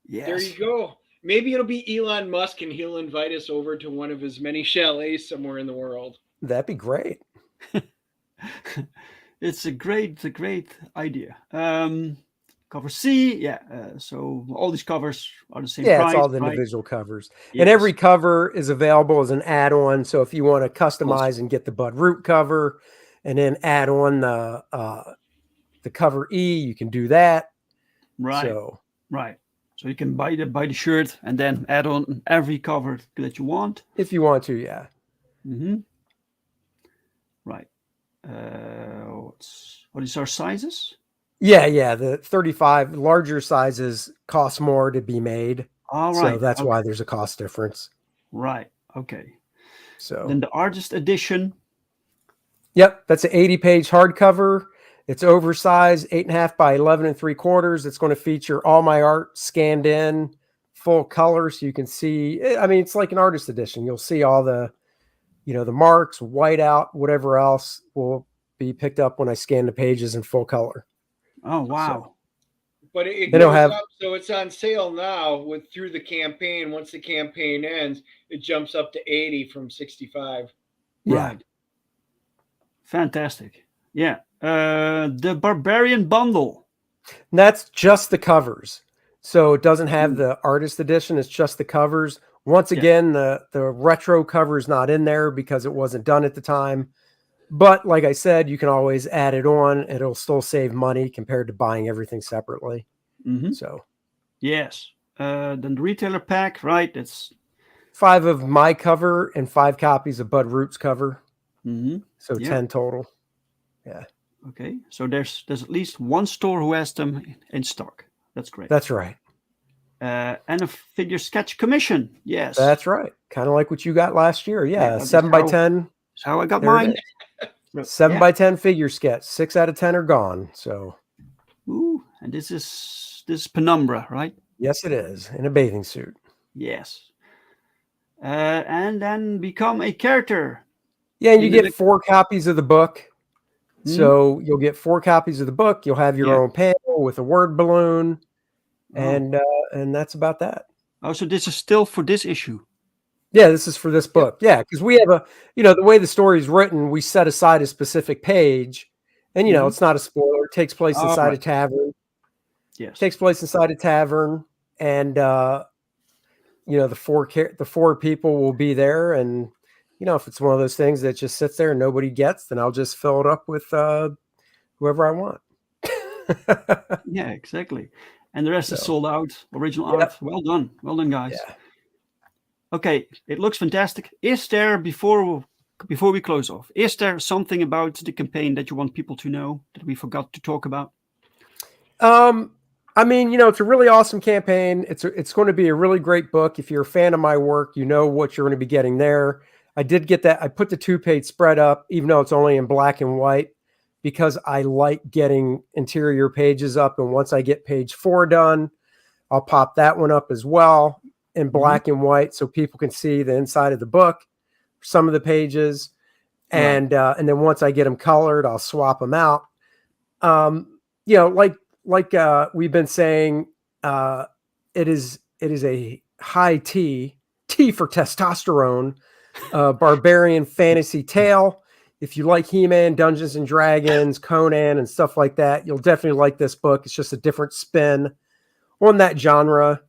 Yes. There you go. Maybe it'll be Elon Musk and he'll invite us over to one of his many chalets somewhere in the world. That'd be great. It's a great idea. Cover C, yeah. So all these covers are the same price. Yeah, it's all the right? individual covers. Yes. And every cover is available as an add-on. So if you want to customize and get the Bud Root cover and then add on the cover E, you can do that. Right. So you can buy the shirt and then add on every cover that you want. If you want to, yeah. Mm-hmm. Right. What is our sizes? Yeah. The 35 larger sizes cost more to be made. All right. So that's why there's a cost difference. Right. Okay. So then the artist edition. Yep, that's an 80-page hardcover. It's oversized, 8.5 by 11 3/4. It's going to feature all my art scanned in, full color, so you can see. I mean, it's like an artist edition. You'll see all the, the marks, whiteout, whatever else will be picked up when I scan the pages in full color. Oh wow! But it They goes don't have- up, so it's on sale now through the campaign. Once the campaign ends, it jumps up to 80 from 65. Yeah. Right. Fantastic. Yeah. The Barbarian bundle. And that's just the covers. So it doesn't have the artist edition. It's just the covers. Once again, the retro cover is not in there because it wasn't done at the time. But like I said, you can always add it on. It'll still save money compared to buying everything separately. Mm-hmm. So yes. Then the retailer pack, right? It's 5 of my cover and 5 copies of Bud Root's cover. mm-hmm. So 10 total. Yeah. Okay. So there's at least one store who has them in stock. That's great. That's right. And a figure sketch commission. Yes. That's right. Kind of like what you got last year. Yeah. Yeah, 7 by 10. That's how I got There it mine. 7 by 10 figure sketch. 6 out of 10 are gone. So. Ooh, and this is Penumbra, right? Yes, it is. In a bathing suit. Yes. And then become a character. Yeah, and you get 4 copies of the book. So you'll get 4 copies of the book. You'll have your Yeah. own panel with a word balloon, Oh. and that's about that. Oh, so this is still for this issue. Yeah, this is for this book. Yeah, because we have the way the story is written, we set aside a specific page, and it's not a spoiler. It takes place inside a right. tavern. Yes. Takes place inside a tavern, and the 4 people will be there, and if it's one of those things that just sits there and nobody gets, then I'll just fill it up with whoever I want. Yeah, exactly. And the rest is sold out. Original art. Well done, guys. Yeah. Okay, it looks fantastic. Is there before we close off? Is there something about the campaign that you want people to know that we forgot to talk about? I mean, it's a really awesome campaign. It's going to be a really great book. If you're a fan of my work, you know what you're going to be getting there. I did get that. I put the 2-page spread up, even though it's only in black and white, because I like getting interior pages up. And once I get page 4 done, I'll pop that one up as well in black and white, so people can see the inside of the book, some of the pages, and then once I get them colored, I'll swap them out. Like we've been saying, it is a high T for testosterone, barbarian fantasy tale. If you like He-Man, Dungeons and Dragons, Conan, and stuff like that, you'll definitely like this book. It's just a different spin on that genre,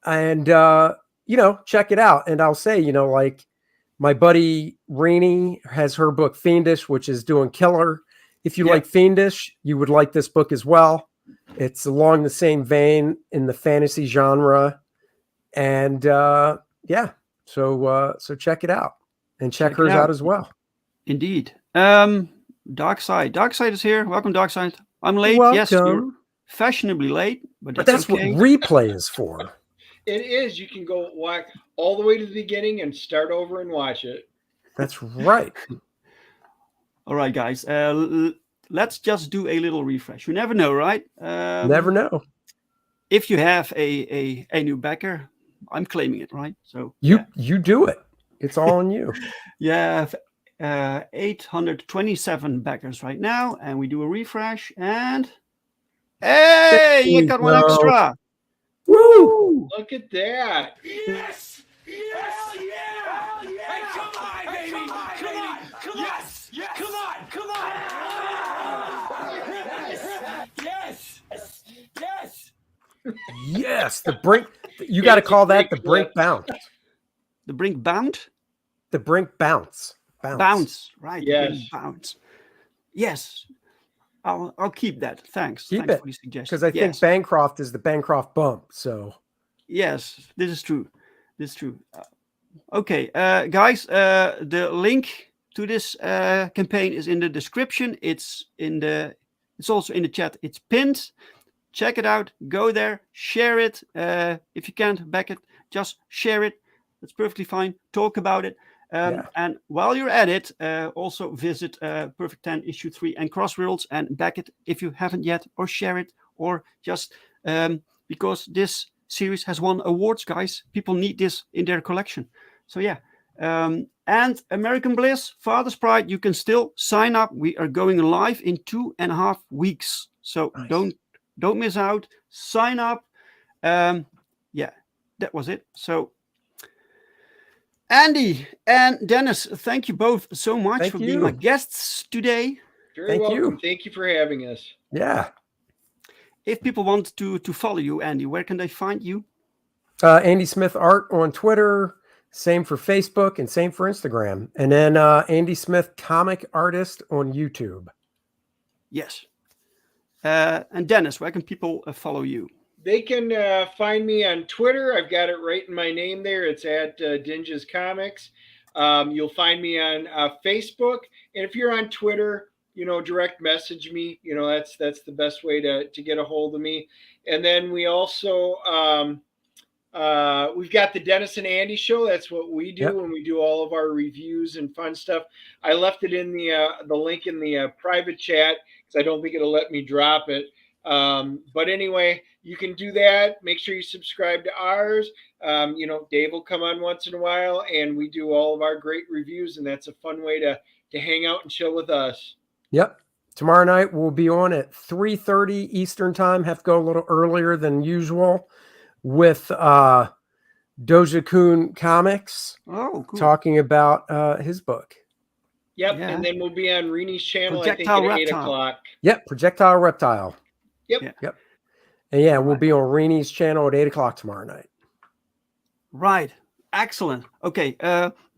and check it out. And I'll say, like my buddy Renee has her book Fiendish, which is doing killer. If you like Fiendish, you would like this book as well. It's along the same vein in the fantasy genre, and so check it out, and check hers out as well. Indeed. Darkside is here. Welcome, Darkside. I'm late. Welcome. Yes, you're fashionably late, but that's okay. what replay is for. It is. You can go walk all the way to the beginning and start over and watch it. That's right. All right, guys. Let's just do a little refresh. You never know, right? Never know. If you have a new backer, I'm claiming it, right? So you do it. It's all on you. Yeah. 827 backers right now, and we do a refresh, and hey, you got one extra. Woo! Look at that. Yes! Hell yeah! Hey, come on, baby! Come on! Yes! Come on! Yes, the Brink. You got to call that the Brink bounce. The Brink bound? The Brink bounce. Bounce, right? Yes. Bounce. Yes. I'll keep that. Thanks. Keep Thanks it, for the suggestion. because I think Bancroft is the Bancroft bump. So yes, this is true. Okay, guys. The link to this campaign is in the description. It's also in the chat. It's pinned. Check it out. Go there. Share it. If you can't back it, just share it. That's perfectly fine. Talk about it. And while you're at it, also visit Perfect 10 issue 3 and Crossworlds and back it if you haven't yet, or share it, or just because this series has won awards, guys. People need this in their collection. So yeah. And American Bliss, Father's Pride, you can still sign up. We are going live in 2.5 weeks. So nice. Don't miss out. Sign up. Yeah, that was it. So Andy and Dennis, thank you both so much for being my guests today. Very welcome. Thank you for having us. Yeah. If people want to follow you, Andy, where can they find you? Andy Smith Art on Twitter. Same for Facebook and same for Instagram. And then Andy Smith Comic Artist on YouTube. Yes. And Dennis, where can people follow you? They can find me on Twitter. I've got it right in my name there. It's at Dinges Comics. You'll find me on Facebook. And if you're on Twitter, direct message me. That's the best way to get a hold of me. And then we also we've got the Dennis and Andy show. That's what we do when we do all of our reviews and fun stuff. I left it in the link in the private chat because I don't think it'll let me drop it. But anyway, you can do that. Make sure you subscribe to ours. Dave will come on once in a while, and we do all of our great reviews, and that's a fun way to hang out and chill with us. Yep. Tomorrow night we'll be on at 3:30 Eastern time. Have to go a little earlier than usual with Doja Kun Comics. Oh, cool. Talking about his book. Yep, Yeah. and then we'll be on Reenie's channel, Projectile I think, at 8 Reptile. o'clock. Yep, Projectile Reptile. Yep. Yeah. Yep. And yeah, we'll Right. be on Reenie's channel at 8 o'clock tomorrow night. Right. Excellent. Okay.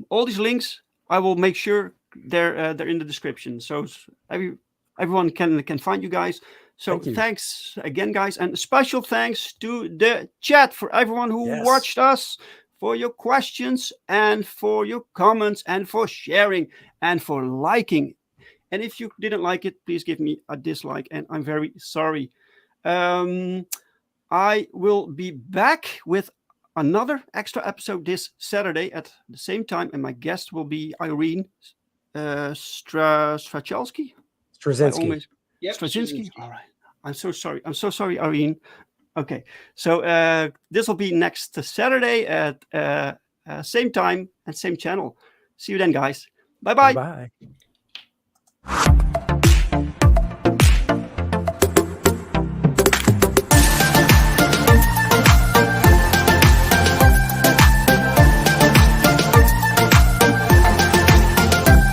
All these links, I will make sure they're in the description, so everyone can find you guys. So Thank you. thanks again, guys, and special thanks to the chat for everyone who Yes. watched us, for your questions and for your comments and for sharing and for liking. And if you didn't like it, please give me a dislike, and I'm very sorry. I will be back with another extra episode this Saturday at the same time, and my guest will be Irene Strachelski. Straczynski. Yep. Straczynski. All right. I'm so sorry. I'm so sorry, Irene. Okay. So this will be next Saturday at same time and same channel. See you then, guys. Bye-bye. Bye.